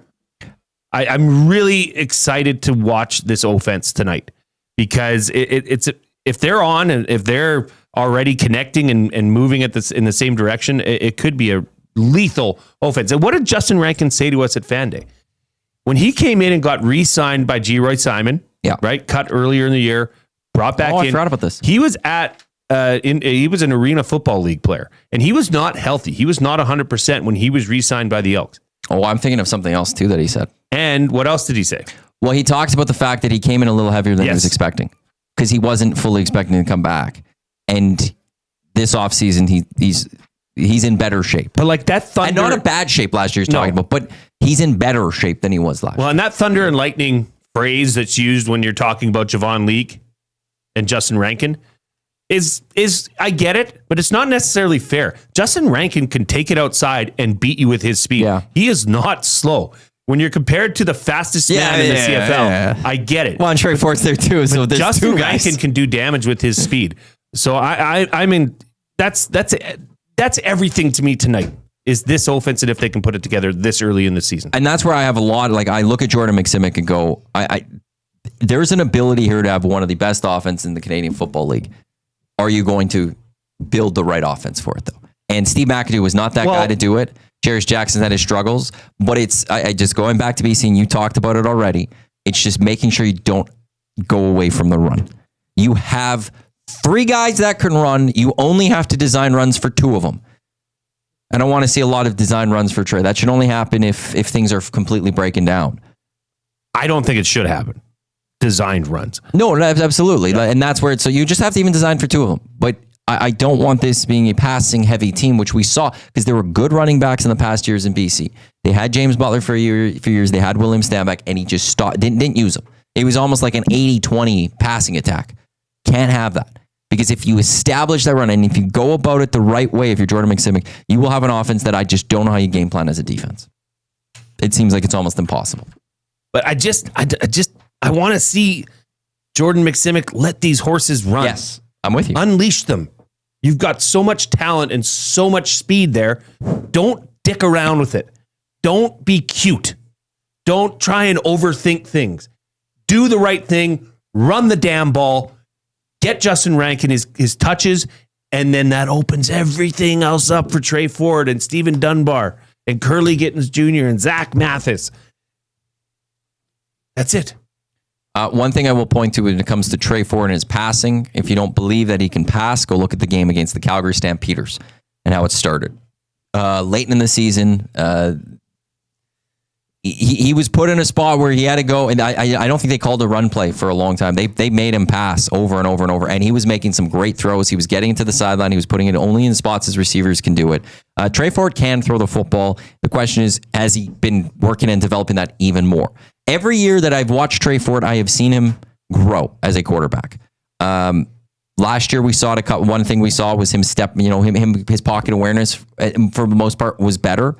I'm really excited to watch this offense tonight, because it's if they're on and if they're already connecting and moving in the same direction, it could be a lethal offense. And what did Justin Rankin say to us at Fan Day? When he came in and got re-signed by G. Roy Simon, right? Cut earlier in the year, brought back in. I forgot about this. He was he was an Arena Football League player, and he was not healthy. He was not 100% when he was re-signed by the Elks. Oh, I'm thinking of something else too that he said. And what else did he say? Well, he talks about the fact that he came in a little heavier than he was expecting, because he wasn't fully expecting to come back. And this offseason, he's in better shape. But like that Thunder... And not a bad shape last year he's talking about, but he's in better shape than he was last year. Well, and that Thunder and Lightning phrase that's used when you're talking about Javon Leake and Justin Rankin is I get it, but it's not necessarily fair. Justin Rankin can take it outside and beat you with his speed. Yeah. He is not slow. When you're compared to the fastest man in the CFL, I get it. Well, and Tre Ford's there too, so there's Justin two guys. Rankin can do damage with his speed. So I mean, that's everything to me tonight. Is this offense, and if they can put it together this early in the season. And that's where I have a lot, like I look at Jordan McSimic and go, there's an ability here to have one of the best offense in the Canadian Football League. Are you going to build the right offense for it, though? And Steve McAdoo was not that guy to do it. Jarius Jackson's had his struggles, but it's I just going back to BC, and you talked about it already. It's just making sure you don't go away from the run. You have 3 guys that can run. You only have to design runs for 2 of them. I don't want to see a lot of design runs for Trey. That should only happen if things are completely breaking down. I don't think it should happen. Designed runs. No, absolutely. Yeah. And that's where it's, so you just have to even design for 2 of them. But I don't want this being a passing heavy team, which we saw because there were good running backs in the past years in BC. They had James Butler for years. They had William Stanback, and he just stopped, didn't use him. It was almost like an 80-20 passing attack. Can't have that. Because if you establish that run and if you go about it the right way, if you're Jordan McSimic, you will have an offense that I just don't know how you game plan as a defense. It seems like it's almost impossible. But I want to see Jordan McSimic let these horses run. Yes, I'm with you. Unleash them. You've got so much talent and so much speed there. Don't dick around with it. Don't be cute. Don't try and overthink things. Do the right thing. Run the damn ball. Get Justin Rankin his touches, and then that opens everything else up for Tre Ford and Stephen Dunbar and Curly Gittins Jr. and Zach Mathis. That's it. One thing I will point to when it comes to Tre Ford and his passing, if you don't believe that he can pass, go look at the game against the Calgary Stampeders and how it started. Late in the season, he was put in a spot where he had to go, and I don't think they called a run play for a long time. They made him pass over and over and over, and he was making some great throws. He was getting to the sideline. He was putting it only in spots his receivers can do it. Tre Ford can throw the football. The question is, has he been working and developing that even more? Every year that I've watched Tre Ford, I have seen him grow as a quarterback. Last year we saw it. One thing we saw was him his pocket awareness for the most part was better.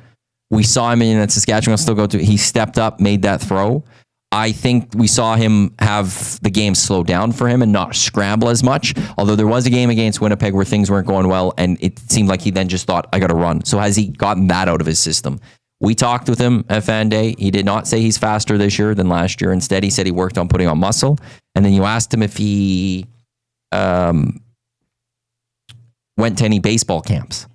We saw him in that Saskatchewan. I'll still go to. He stepped up, made that throw. I think we saw him have the game slow down for him and not scramble as much. Although there was a game against Winnipeg where things weren't going well, and it seemed like he then just thought, "I got to run." So has he gotten that out of his system? We talked with him at Fan Day. He did not say he's faster this year than last year. Instead, he said he worked on putting on muscle. And then you asked him if he went to any baseball camps.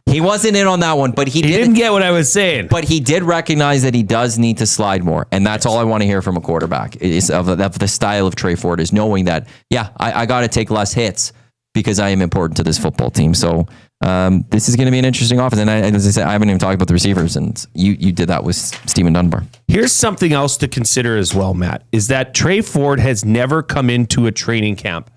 He wasn't in on that one, but he didn't get what I was saying. But he did recognize that he does need to slide more, and that's all I want to hear from a quarterback. Is of the style of Tre Ford is knowing that I got to take less hits because I am important to this football team. So this is going to be an interesting offense. And as I said, I haven't even talked about the receivers, and you did that with Stephen Dunbar. Here's something else to consider as well, Matt, is that Tre Ford has never come into a training camp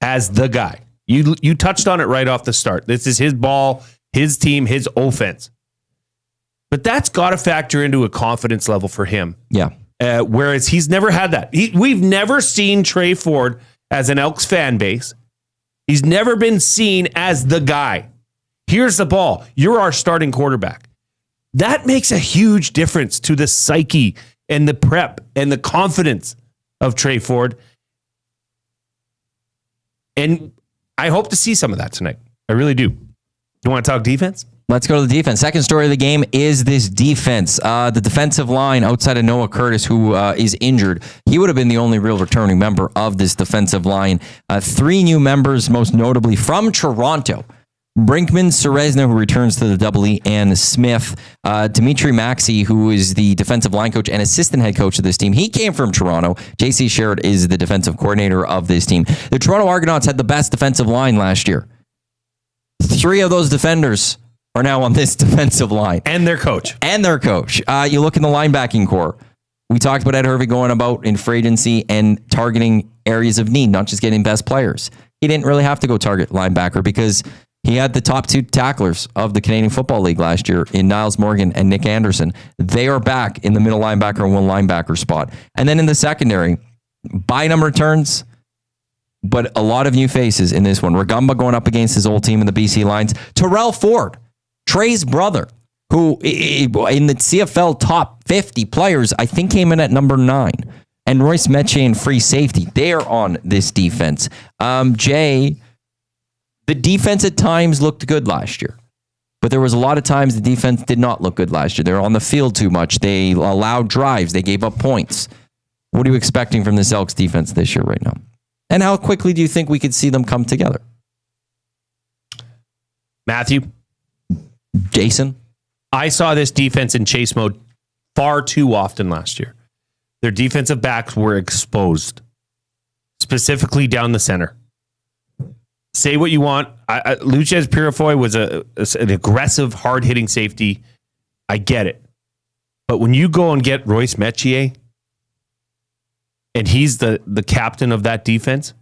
as the guy. You touched on it right off the start. This is his ball, his team, his offense. But that's got to factor into a confidence level for him. Yeah. Whereas he's never had that. We've never seen Tre Ford as an Elks fan base. He's never been seen as the guy. Here's the ball. You're our starting quarterback. That makes a huge difference to the psyche and the prep and the confidence of Tre Ford. And I hope to see some of that tonight. I really do. You want to talk defense? Let's go to the defense. Second story of the game is this defense. The defensive line outside of Noah Curtis, who is injured. He would have been the only real returning member of this defensive line. 3 new members, most notably from Toronto. Brinkman Serezna, who returns to the Double E, and Smith. Dimitri Maxey, who is the defensive line coach and assistant head coach of this team. He came from Toronto. JC Sherritt is the defensive coordinator of this team. The Toronto Argonauts had the best defensive line last year. 3 of those defenders are now on this defensive line. And their coach. You look in the linebacking core. We talked about Ed Hervey going about in free agency and targeting areas of need, not just getting best players. he didn't really have to go target linebacker because he had the top 2 tacklers of the Canadian Football League last year in Niles Morgan and Nick Anderson. They are back in the middle linebacker and 1 linebacker spot. And then in the secondary, Bynum returns, but a lot of new faces in this one. Rugamba going up against his old team in the BC Lions. Tre Ford, Trey's brother, who in the CFL top 50 players, I think came in at number 9. And Royce Metier in free safety. They're on this defense. Jay, the defense at times looked good last year, but there was a lot of times the defense did not look good last year. They were on the field too much. They allowed drives. They gave up points. What are you expecting from this Elks defense this year right now? And how quickly do you think we could see them come together? Matthew? Jason? I saw this defense in chase mode far too often last year. Their defensive backs were exposed, specifically down the center. Say what you want. Luchez Purifoy was an aggressive, hard-hitting safety. I get it. But when you go and get Royce Metier, and he's the captain of that defense,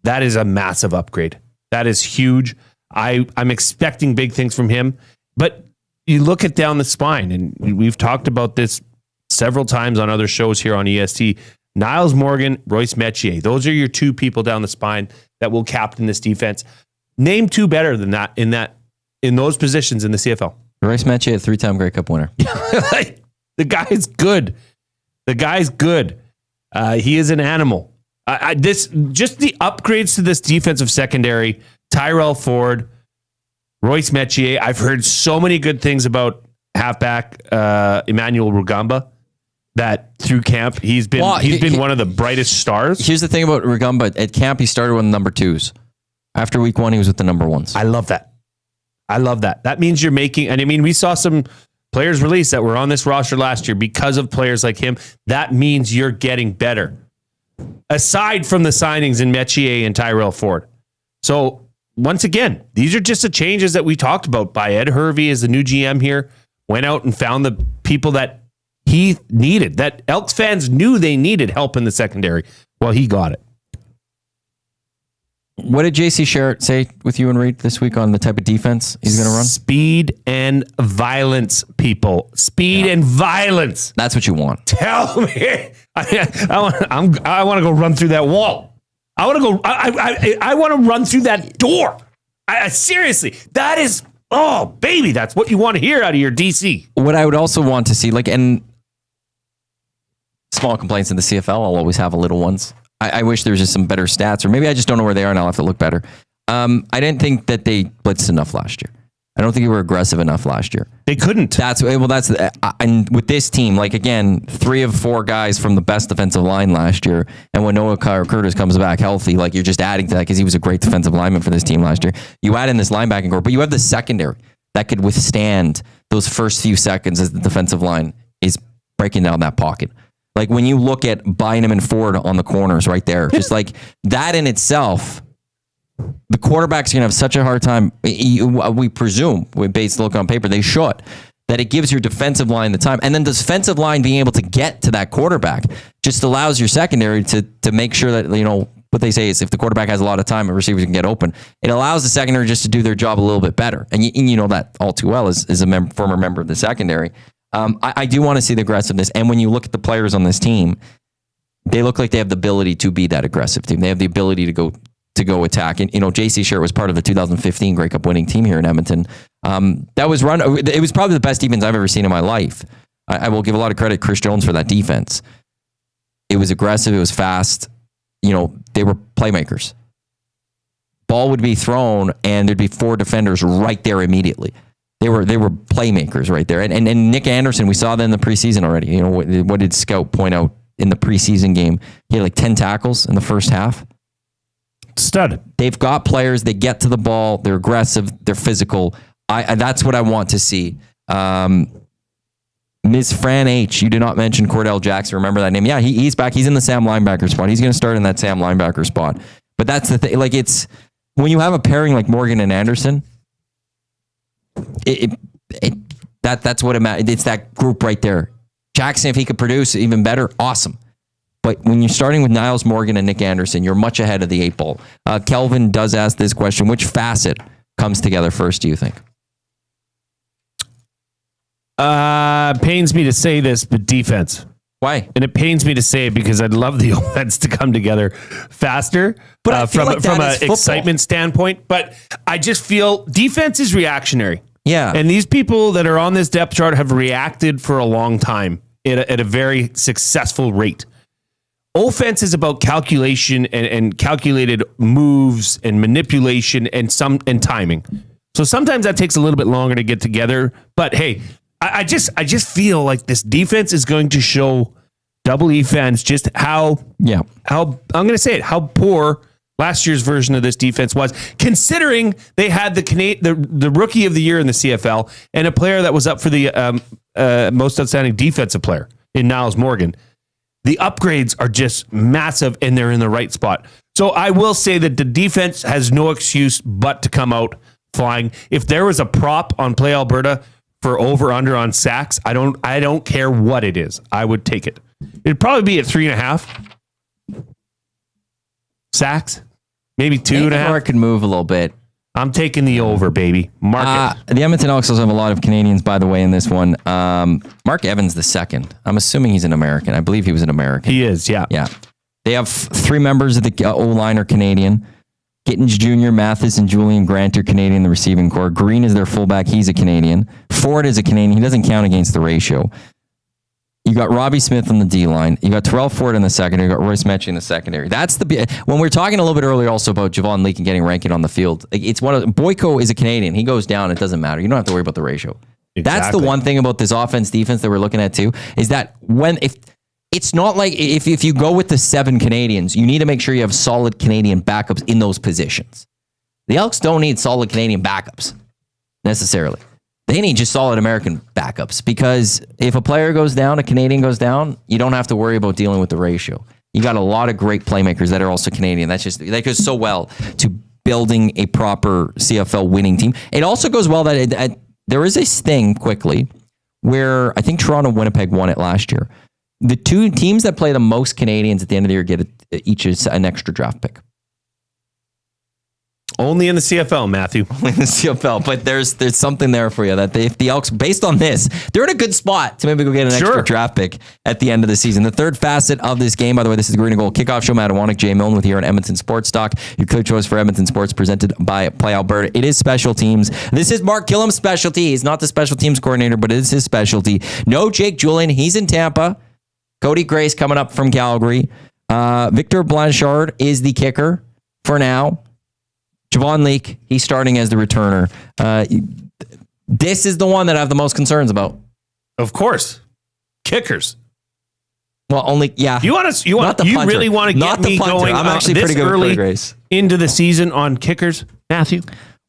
that is a massive upgrade. That is huge. I'm expecting big things from him. But you look at down the spine, and we've talked about this several times on other shows here on EST. Niles Morgan, Royce Metier. Those are your 2 people down the spine that will captain this defense. Name 2 better than that in those positions in the CFL. Royce Metier, 3-time Grey Cup winner. The guy's good. The guy's good. He is an animal. Just the upgrades to this defensive secondary. Tre Ford, Royce Metier. I've heard so many good things about halfback Emmanuel Rugamba. That through camp, he's been one of the brightest stars. Here's the thing about Rugamba. At camp, he started with the number 2s. After week 1, he was with the number 1s. I love that. That means you're making, and I mean, we saw some players released that were on this roster last year because of players like him. That means you're getting better. Aside from the signings in Metier and Tre Ford. So once again, these are just the changes that we talked about by Ed Hervey as the new GM here. Went out and found the people that he needed, that Elks fans knew they needed help in the secondary. Well, he got it. What did JC Sherritt say with you and Reed this week on the type of defense he's going to run? Speed and violence, people. Speed and violence. That's what you want. Tell me. I want to go run through that wall. I want to go. I want to run through that door. Seriously, that is. Oh, baby, that's what you want to hear out of your DC. What I would also want to see, and small complaints in the CFL, I'll always have little ones. I wish there was just some better stats, or maybe I just don't know where they are and I'll have to look better. I didn't think that they blitzed enough last year. I don't think they were aggressive enough last year. They couldn't. And with this team, again, 3 of 4 guys from the best defensive line last year. And when Noah Curtis comes back healthy, you're just adding to that because he was a great defensive lineman for this team last year. You add in this linebacking core, but you have the secondary that could withstand those first few seconds as the defensive line is breaking down that pocket. When you look at Bynum and Ford on the corners right there, just that in itself, the quarterback's going to have such a hard time. We presume, based look on paper, they should, that it gives your defensive line the time. And then the defensive line being able to get to that quarterback just allows your secondary to make sure that, what they say is if the quarterback has a lot of time and receivers can get open, it allows the secondary just to do their job a little bit better. And you know that all too well as a former member of the secondary. I do want to see the aggressiveness. And when you look at the players on this team, they look like they have the ability to be that aggressive team. They have the ability to go attack. And, JC Sherritt was part of the 2015 Grey Cup winning team here in Edmonton. It was probably the best defense I've ever seen in my life. I will give a lot of credit to Chris Jones for that defense. It was aggressive. It was fast. They were playmakers. Ball would be thrown and there'd be 4 defenders right there immediately. They were playmakers right there. And Nick Anderson, we saw that in the preseason already. What did Scout point out in the preseason game? He had 10 tackles in the first half. Stud. They've got players. They get to the ball. They're aggressive. They're physical. That's what I want to see. Ms. Fran H., you did not mention Cordell Jackson. Remember that name? Yeah, he's back. He's in the Sam linebacker spot. He's going to start in that Sam linebacker spot. But that's the thing. It's when you have a pairing like Morgan and Anderson, that's what it matters. It's that group right there. Jackson, if he could produce even better, awesome. But when you're starting with Niles Morgan and Nick Anderson, you're much ahead of the 8 ball. Kelvin does ask this question: which facet comes together first, do you think? Pains me to say this, but defense. Why? And it pains me to say it because I'd love the offense to come together faster, but I feel from an excitement standpoint. But I just feel defense is reactionary. Yeah. And these people that are on this depth chart have reacted for a long time at a very successful rate. Offense is about calculation and calculated moves and manipulation and timing. So sometimes that takes a little bit longer to get together. But hey, I just feel like this defense is going to show Double E fans just how I'm going to say it, how poor last year's version of this defense was, considering they had the rookie of the year in the CFL and a player that was up for the most outstanding defensive player in Niles Morgan. The upgrades are just massive and they're in the right spot. So I will say that the defense has no excuse but to come out flying. If there was a prop on Play Alberta for over under on sacks, I don't care what it is. I would take it. It'd probably be at 3.5 sacks, maybe 2.5. Or it could move a little bit. I'm taking the over, baby. Mark it. The Edmonton Elks also have a lot of Canadians, by the way, in this one. Mark Evans II. I'm assuming he's an American. I believe he was an American. He is, yeah. Yeah. They have 3 members of the O-line are Canadian. Gittins Jr., Mathis, and Julian Grant are Canadian in the receiving core. Green is their fullback. He's a Canadian. Ford is a Canadian. He doesn't count against the ratio. You got Robbie Smith on the D-line. You got Terrell Ford in the secondary. You got Royce Metchie in the secondary. That's when we were talking a little bit earlier also about Javon Leake and getting ranking on the field. It's Boyko is a Canadian. He goes down. It doesn't matter. You don't have to worry about the ratio. Exactly. That's the one thing about this offense defense that we're looking at too, is that if it's not like if you go with the 7 Canadians, you need to make sure you have solid Canadian backups in those positions. The Elks don't need solid Canadian backups necessarily. They need just solid American backups, because if a player goes down, a Canadian goes down, you don't have to worry about dealing with the ratio. You got a lot of great playmakers that are also Canadian. That goes so well to building a proper CFL winning team. It also goes well that there is this thing quickly where I think Toronto and Winnipeg won it last year. The 2 teams that play the most Canadians at the end of the year get each an extra draft pick. Only in the CFL, Matthew. Only in the CFL, but there's something there for you that if the Elks, based on this, they're in a good spot to maybe go get an extra draft pick at the end of the season. The third facet of this game, by the way, this is the Green Gold Kickoff Show. Matt Iwanyk, Jay Milne with you here on Edmonton Sports Talk. Your coach choice for Edmonton Sports, presented by Play Alberta. It is special teams. This is Mark Kilam's specialty. He's not the special teams coordinator, but it is his specialty. No Jake Julian. He's in Tampa. Cody Grace coming up from Calgary. Victor Blanchard is the kicker for now. Javon Leake, he's starting as the returner. This is the one that I have the most concerns about. Of course. Kickers. Well, only, yeah. You really want to get me going I'm actually pretty good early with Grace into the season on kickers, Matthew?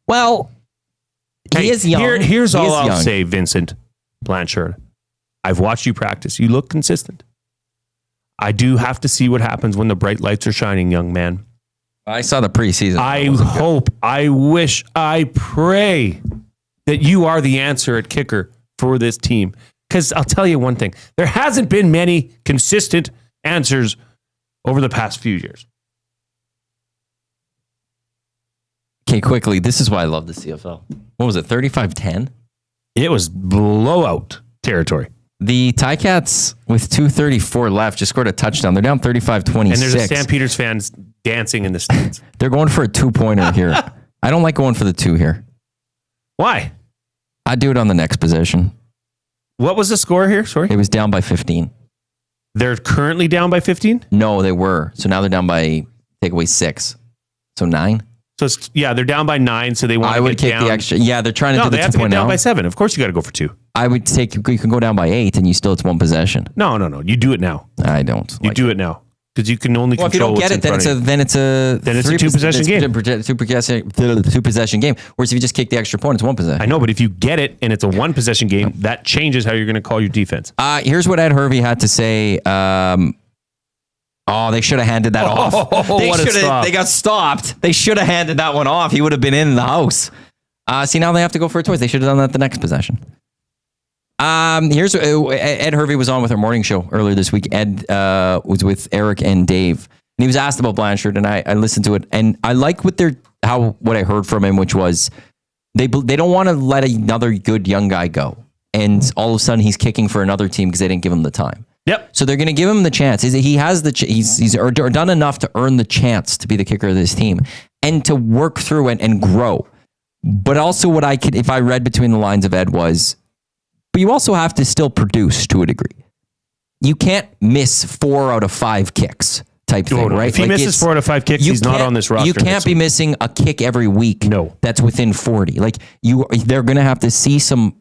Well, he is young. Here's all I'll say, Vincent Blanchard. I've watched you practice. You look consistent. I do have to see what happens when the bright lights are shining, young man. I saw the preseason. I hope, I wish, I pray that you are the answer at kicker for this team. Because I'll tell you one thing. There hasn't been many consistent answers over the past few years. Okay, quickly. This is why I love the CFL. What was it, 35-10? It was blowout territory. The Ticats, with 2:34 left, just scored a touchdown. They're down 35-26. And there's a Stampeders fans dancing in the stands. They're going for a 2-pointer here. I don't like going for the 2 here. Why? I'd do it on the next possession. What was the score here? Sorry? It was down by 15. They're currently down by 15? No, they were. So now they're down by, take away 6. So 9? So they're down by 9, so they want to get down. The extra. Yeah, they're trying to do the 2.0. No, they have to get down by 7. Of course you got to go for 2. I would take, you can go down by 8 and it's 1 possession. No. You do it now. I don't. You do it now. Because you can only control what's in front of you. Then it's a 2-possession game. 2-possession game. Whereas if you just kick the extra point, it's 1 possession. I know, but if you get it and it's a 1-possession game, that changes how you're going to call your defense. Here's what Ed Hervey had to say. They should have handed that off. They got stopped. They should have handed that one off. He would have been in the house. See, now they have to go for a choice. They should have done that the next possession. Here's Ed Hervey was on with our morning show earlier this week. Ed was with Eric and Dave, and he was asked about Blanchard, and I listened to it, and I like what I heard from him, which was they don't want to let another good young guy go, and all of a sudden he's kicking for another team because they didn't give him the time. Yep. So they're going to give him the chance. He has he's done enough to earn the chance to be the kicker of this team and to work through it and grow. But also, what if I read between the lines of Ed was, but you also have to still produce to a degree. You can't miss 4 out of 5 kicks type thing, right? If he misses 4 out of 5 kicks, he's not on this roster. You can't be missing a kick every week. No, that's within 40. Like they're going to have to see some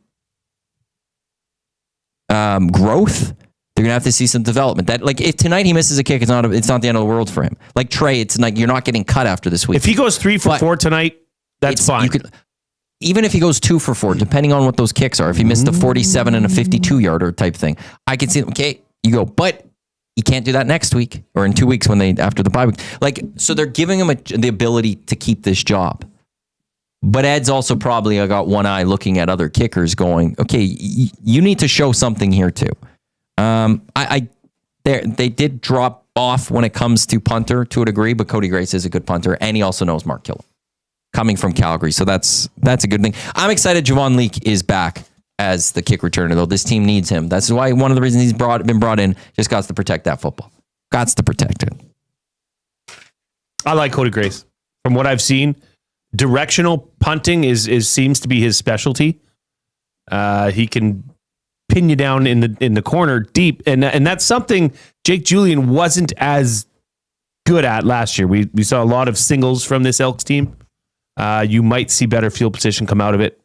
growth. They're gonna have to see some development. That like if tonight he misses a kick, it's not the end of the world for him. Like Trey, it's like you're not getting cut after this week. If he goes 3 for 4 tonight, that's fine. Even if he goes 2 for 4, depending on what those kicks are. If he missed a 47 and a 52 yarder type thing, I can see. Okay, you go, but he can't do that next week or in 2 weeks after the bye week. Like so, they're giving him the ability to keep this job. But Ed's also probably got one eye looking at other kickers, going, okay, you need to show something here too. They did drop off when it comes to punter to a degree, but Cody Grace is a good punter, and he also knows Mark Kilam coming from Calgary, so that's a good thing. I'm excited Javon Leake is back as the kick returner, though. This team needs him. That's why one of the reasons he's been brought in, just got to protect that football. Got to protect it. I like Cody Grace. From what I've seen, directional punting seems to be his specialty. He can pin you down in the corner deep, and that's something Jake Julian wasn't as good at last year. We saw a lot of singles from this Elks team. You might see better field position come out of it,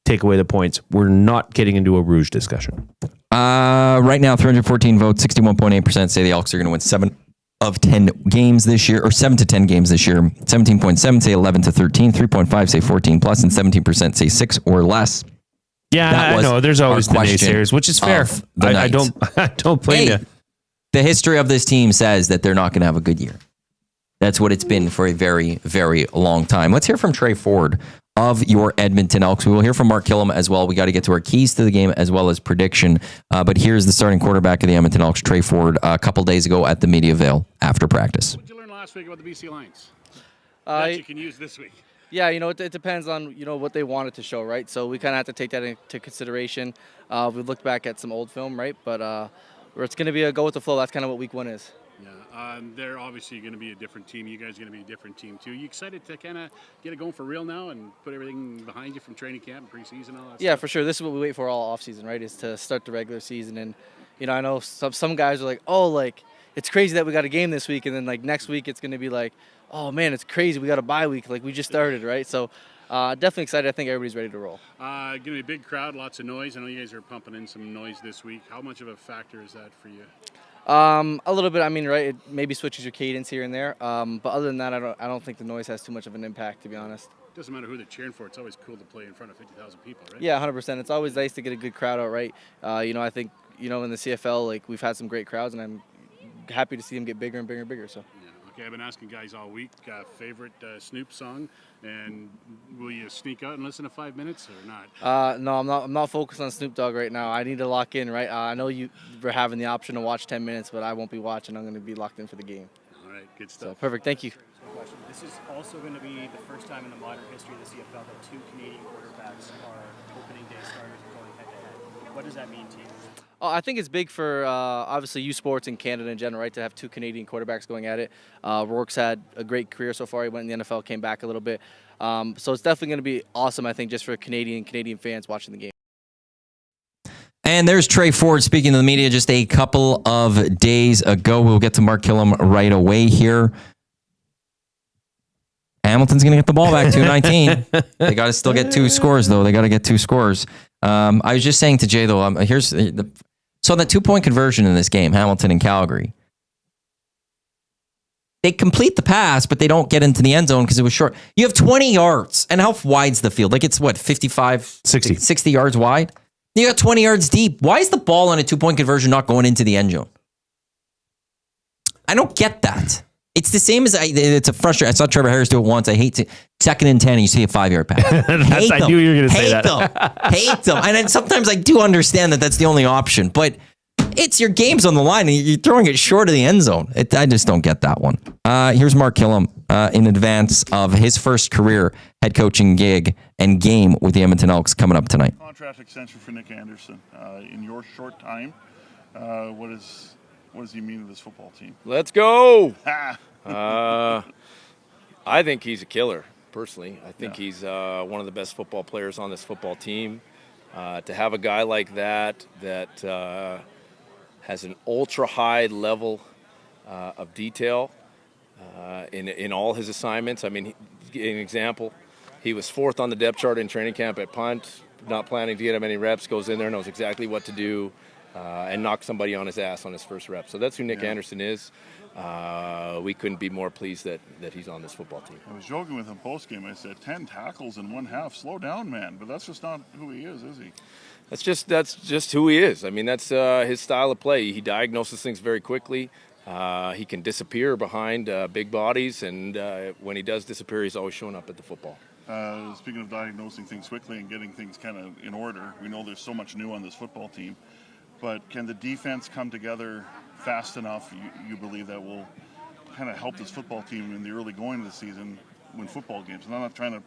take away the points. We're not getting into a Rouge discussion. Right now, 314 votes, 61.8% say the Elks are going to win 7 of 10 games this year, or 7 to 10 games this year. 17.7 say 11 to 13, 3.5 say 14 plus, and 17% say 6 or less. Yeah, I know. There's always the naysayers, which is fair. I don't blame you. The history of this team says that they're not going to have a good year. That's what it's been for a very, very long time. Let's hear from Tre Ford of your Edmonton Elks. We will hear from Mark Kilam as well. We got to get to our keys to the game as well as prediction. But here's the starting quarterback of the Edmonton Elks, Tre Ford, a couple days ago at the Media Vail after practice. What did you learn last week about the BC Lions that you can use this week? Yeah, it depends on, what they wanted to show, right? So we kind of have to take that into consideration. We looked back at some old film, right? But where it's going to be a go with the flow, that's kind of what week 1 is. Yeah, they're obviously going to be a different team. You guys are going to be a different team, too. You excited to kind of get it going for real now and put everything behind you from training camp, preseason, all that Yeah, stuff? For sure. This is what we wait for all offseason, right, is to start the regular season. And, I know some guys are like, it's crazy that we got a game this week. And then, next week it's going to be like, oh, man, it's crazy. We got a bye week. We just started, right? So definitely excited. I think everybody's ready to roll. Going to be a big crowd, lots of noise. I know you guys are pumping in some noise this week. How much of a factor is that for you? A little bit. Right? It maybe switches your cadence here and there. But other than that, I don't think the noise has too much of an impact, to be honest. It doesn't matter who they're cheering for. It's always cool to play in front of 50,000 people, right? Yeah, 100%. It's always nice to get a good crowd out, right? I think, in the CFL, we've had some great crowds, and I'm happy to see them get bigger and bigger and bigger. So. Yeah. Okay, I've been asking guys all week, favorite Snoop song, and will you sneak out and listen to 5 minutes or not? No, I'm not focused on Snoop Dogg right now. I need to lock in, right? I know you were having the option to watch 10 minutes, but I won't be watching. I'm going to be locked in for the game. All right, good stuff. So, perfect. Thank you. This is also going to be the first time in the modern history of the CFL that 2 Canadian quarterbacks are opening day starters and going head-to-head. What does that mean to you? I think it's big for, obviously, U Sports and Canada in general, right, to have 2 Canadian quarterbacks going at it. Rourke's had a great career so far. He went in the NFL, came back a little bit. So it's definitely going to be awesome, I think, just for Canadian fans watching the game. And there's Tre Ford speaking to the media just a couple of days ago. We'll get to Mark Kilam right away here. Hamilton's going to get the ball back, 2-19. They got to still get 2 scores, though. They got to get 2 scores. I was just saying to Jay, though, so that 2-point conversion in this game, Hamilton and Calgary, they complete the pass, but they don't get into the end zone because it was short. You have 20 yards. And how wide's the field? It's what, 55? 60 yards wide? You got 20 yards deep. Why is the ball on a 2-point conversion not going into the end zone? I don't get that. It's the same as it's a frustrating. I saw Trevor Harris do it once. I hate to 2nd and 10 and you see a 5-yard pass. I knew you were going to say that. Hate them. And then sometimes I do understand that that's the only option, but it's your game's on the line and you're throwing it short of the end zone. I just don't get that one. Here's Mark Kilam in advance of his first career head coaching gig and game with the Edmonton Elks coming up tonight. Contract extension for Nick Anderson. In your short time, what does he mean to this football team? Let's go. I think he's a killer, personally. I think he's one of the best football players on this football team. To have a guy like that has an ultra-high level of detail in all his assignments. I mean, an example, he was 4th on the depth chart in training camp at punt, not planning to get him any reps, goes in there, knows exactly what to do, and knock somebody on his ass on his first rep. So that's who Nick Anderson is. We couldn't be more pleased that he's on this football team. I was joking with him post-game. I said, 10 tackles in 1 half. Slow down, man. But that's just not who he is he? That's just who he is. I mean, that's his style of play. He diagnoses things very quickly. He can disappear behind big bodies, and when he does disappear, he's always showing up at the football. Speaking of diagnosing things quickly and getting things kind of in order, we know there's so much new on this football team. But can the defense come together fast enough, you believe, that will kind of help this football team in the early going of the season win football games? And I'm not trying to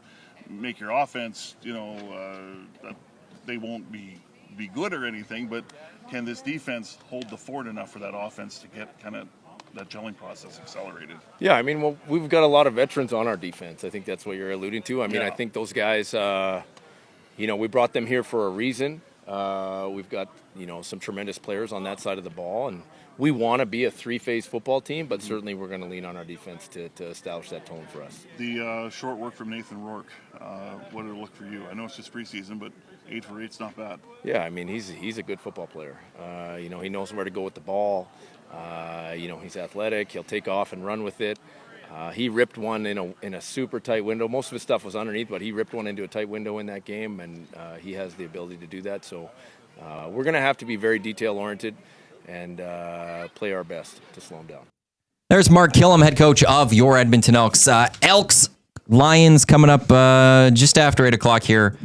make your offense, that they won't be good or anything, but can this defense hold the fort enough for that offense to get kind of that gelling process accelerated? Yeah, I mean, well, we've got a lot of veterans on our defense. I think that's what you're alluding to. I mean, I think those guys, we brought them here for a reason. We've got, some tremendous players on that side of the ball, and we want to be a 3-phase football team, but certainly we're going to lean on our defense to establish that tone for us. The short work from Nathan Rourke, what did it look for you? I know it's just preseason, but 8 for 8's not bad. Yeah, I mean, he's a good football player. He knows where to go with the ball. He's athletic. He'll take off and run with it. He ripped one in a super tight window. Most of his stuff was underneath, but he ripped one into a tight window in that game, and he has the ability to do that. So we're going to have to be very detail-oriented and play our best to slow him down. There's Mark Kilam, head coach of your Edmonton Elks. Elks Lions coming up just after 8 o'clock here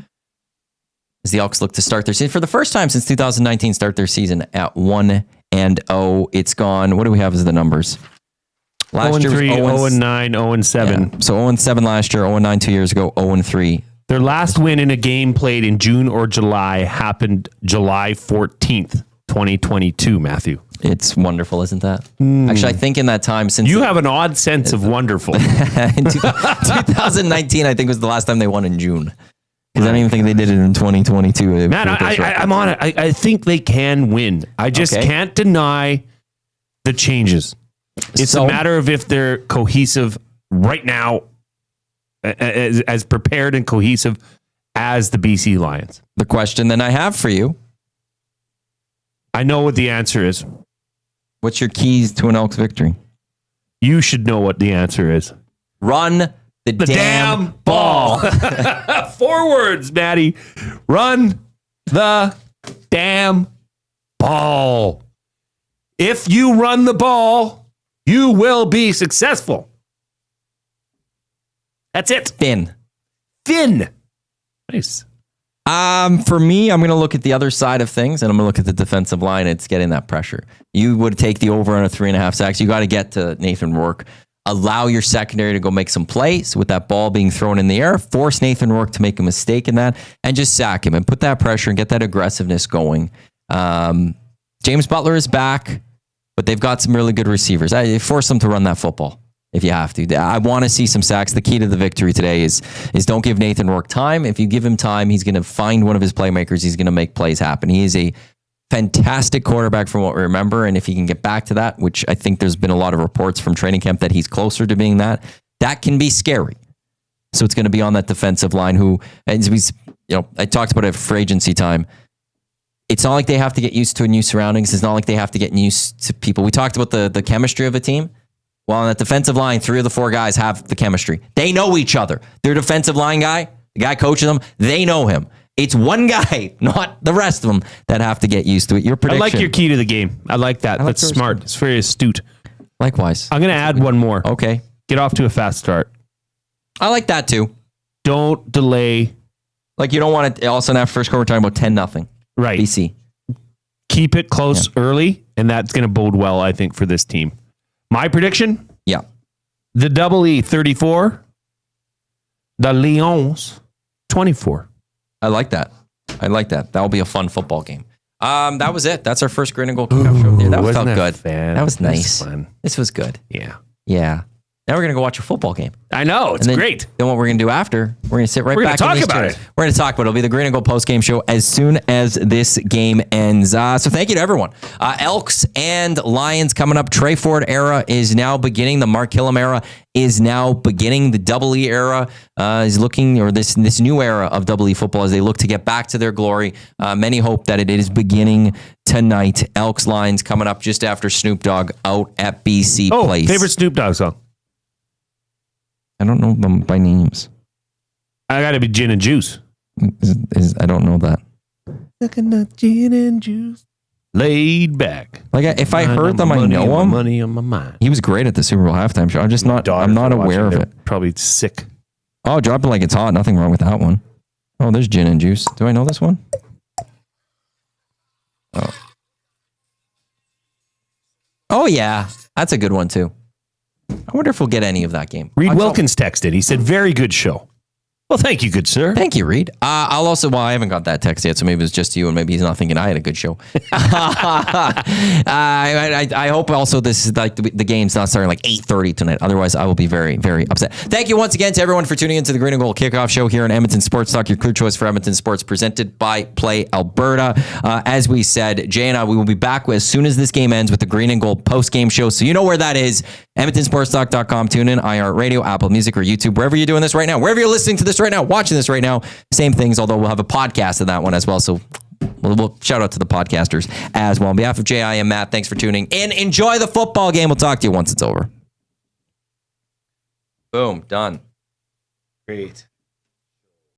as the Elks look to start their season for the first time since 2019. Start their season at 1-0. It's gone. What do we have as the numbers? Last year was 0-9, 0-7. Yeah, so 0-7 last year, 0-9 2 years ago, 0-3. Their last win in a game played in June or July happened July 14th, 2022, Matthew. It's wonderful, isn't that? Actually, I think in that time since... You have an odd sense of wonderful. In 2019, I think was the last time they won in June. Because I don't even think they did it in 2022. Man, I'm on it. I think they can win. I just can't deny the changes. It's a matter of if they're cohesive right now, as prepared and cohesive as the BC Lions. The question then I have for you. I know what the answer is. What's your keys to an Elks victory? You should know what the answer is. Run the damn ball. 4 words, Maddie. Run the damn ball. If you run the ball, you will be successful. That's it. Finn. Nice. For me, I'm going to look at the other side of things, and I'm going to look at the defensive line. It's getting that pressure. You would take the over on a 3.5 sacks. You got to get to Nathan Rourke. Allow your secondary to go make some plays with that ball being thrown in the air. Force Nathan Rourke to make a mistake in that, and just sack him and put that pressure and get that aggressiveness going. James Butler is back, but they've got some really good receivers. I force them to run that football if you have to. I want to see some sacks. The key to the victory today is don't give Nathan Rourke time. If you give him time, he's going to find one of his playmakers. He's going to make plays happen. He is a fantastic quarterback from what we remember, and if he can get back to that, which I think there's been a lot of reports from training camp that he's closer to being that can be scary. So it's going to be on that defensive line who, as we, I talked about it for agency time. It's not like they have to get used to new surroundings. It's not like they have to get used to people. We talked about the chemistry of a team. Well, on that defensive line, 3 of the 4 guys have the chemistry. They know each other. Their defensive line guy, the guy coaching them, they know him. It's one guy, not the rest of them, that have to get used to it. Your prediction. I like your key to the game. I like that. That's smart. It's very astute. Likewise. I'm going to add one more. Okay. Get off to a fast start. I like that too. Don't delay. Like you don't want to all of a sudden after first quarter we're talking about 10-0. Right. BC. Keep it close early, and that's going to bode well, I think, for this team. My prediction? Yeah. The Double E 34, the Lions 24. I like that. That'll be a fun football game. That was it. That's our first Green Gold Kickoff Show. That felt good. That was nice. Fun. This was good. Yeah. Yeah. Now we're going to go watch a football game. I know. It's great. Then what we're going to do after, we're going to sit right back talk in these about chairs. it. We're going to talk about it. It'll be the Green and Gold post-game show as soon as this game ends. So thank you to everyone. Elks and Lions coming up. Tre Ford era is now beginning. The Mark Kilam era is now beginning. The Double E era is looking, or this new era of Double E football as they look to get back to their glory. Many hope that it is beginning tonight. Elks Lions coming up just after Snoop Dogg out at BC Place. Favorite Snoop Dogg song? I don't know them by names. I got to be Gin and Juice. I don't know that. Gin and Juice. Laid back. Like if I heard them, I know him. Money on my mind. He was great at the Super Bowl halftime show. I'm just not. I'm not aware of it. Probably sick. Oh, Drop It Like It's Hot. Nothing wrong with that one. Oh, there's Gin and Juice. Do I know this one? Oh yeah, that's a good one too. I wonder if we'll get any of that game. Reed Wilkins texted. He said, "Very good show." Well, thank you, good sir. Thank you, Reed. I'll also, I haven't got that text yet, so maybe it's just you, and maybe he's not thinking I had a good show. I hope also this is like the game's not starting like 8:30 tonight. Otherwise, I will be very, very upset. Thank you once again to everyone for tuning into the Green and Gold Kickoff Show here on Edmonton Sports Talk, your clear choice for Edmonton sports, presented by Play Alberta. As we said, Jay and I, we will be back as soon as this game ends with the Green and Gold post-game show. So you know where that is. EdmontonSportsTalk.com. Tune in, iHeartRadio, Apple Music, or YouTube, wherever you're doing this right now, wherever you're listening to this right now, watching this right now. Same things, although we'll have a podcast of that one as well. So we'll shout out to the podcasters as well. On behalf of Jay, I am Matt. Thanks for tuning in. Enjoy the football game. We'll talk to you once it's over. Boom. Done. Great.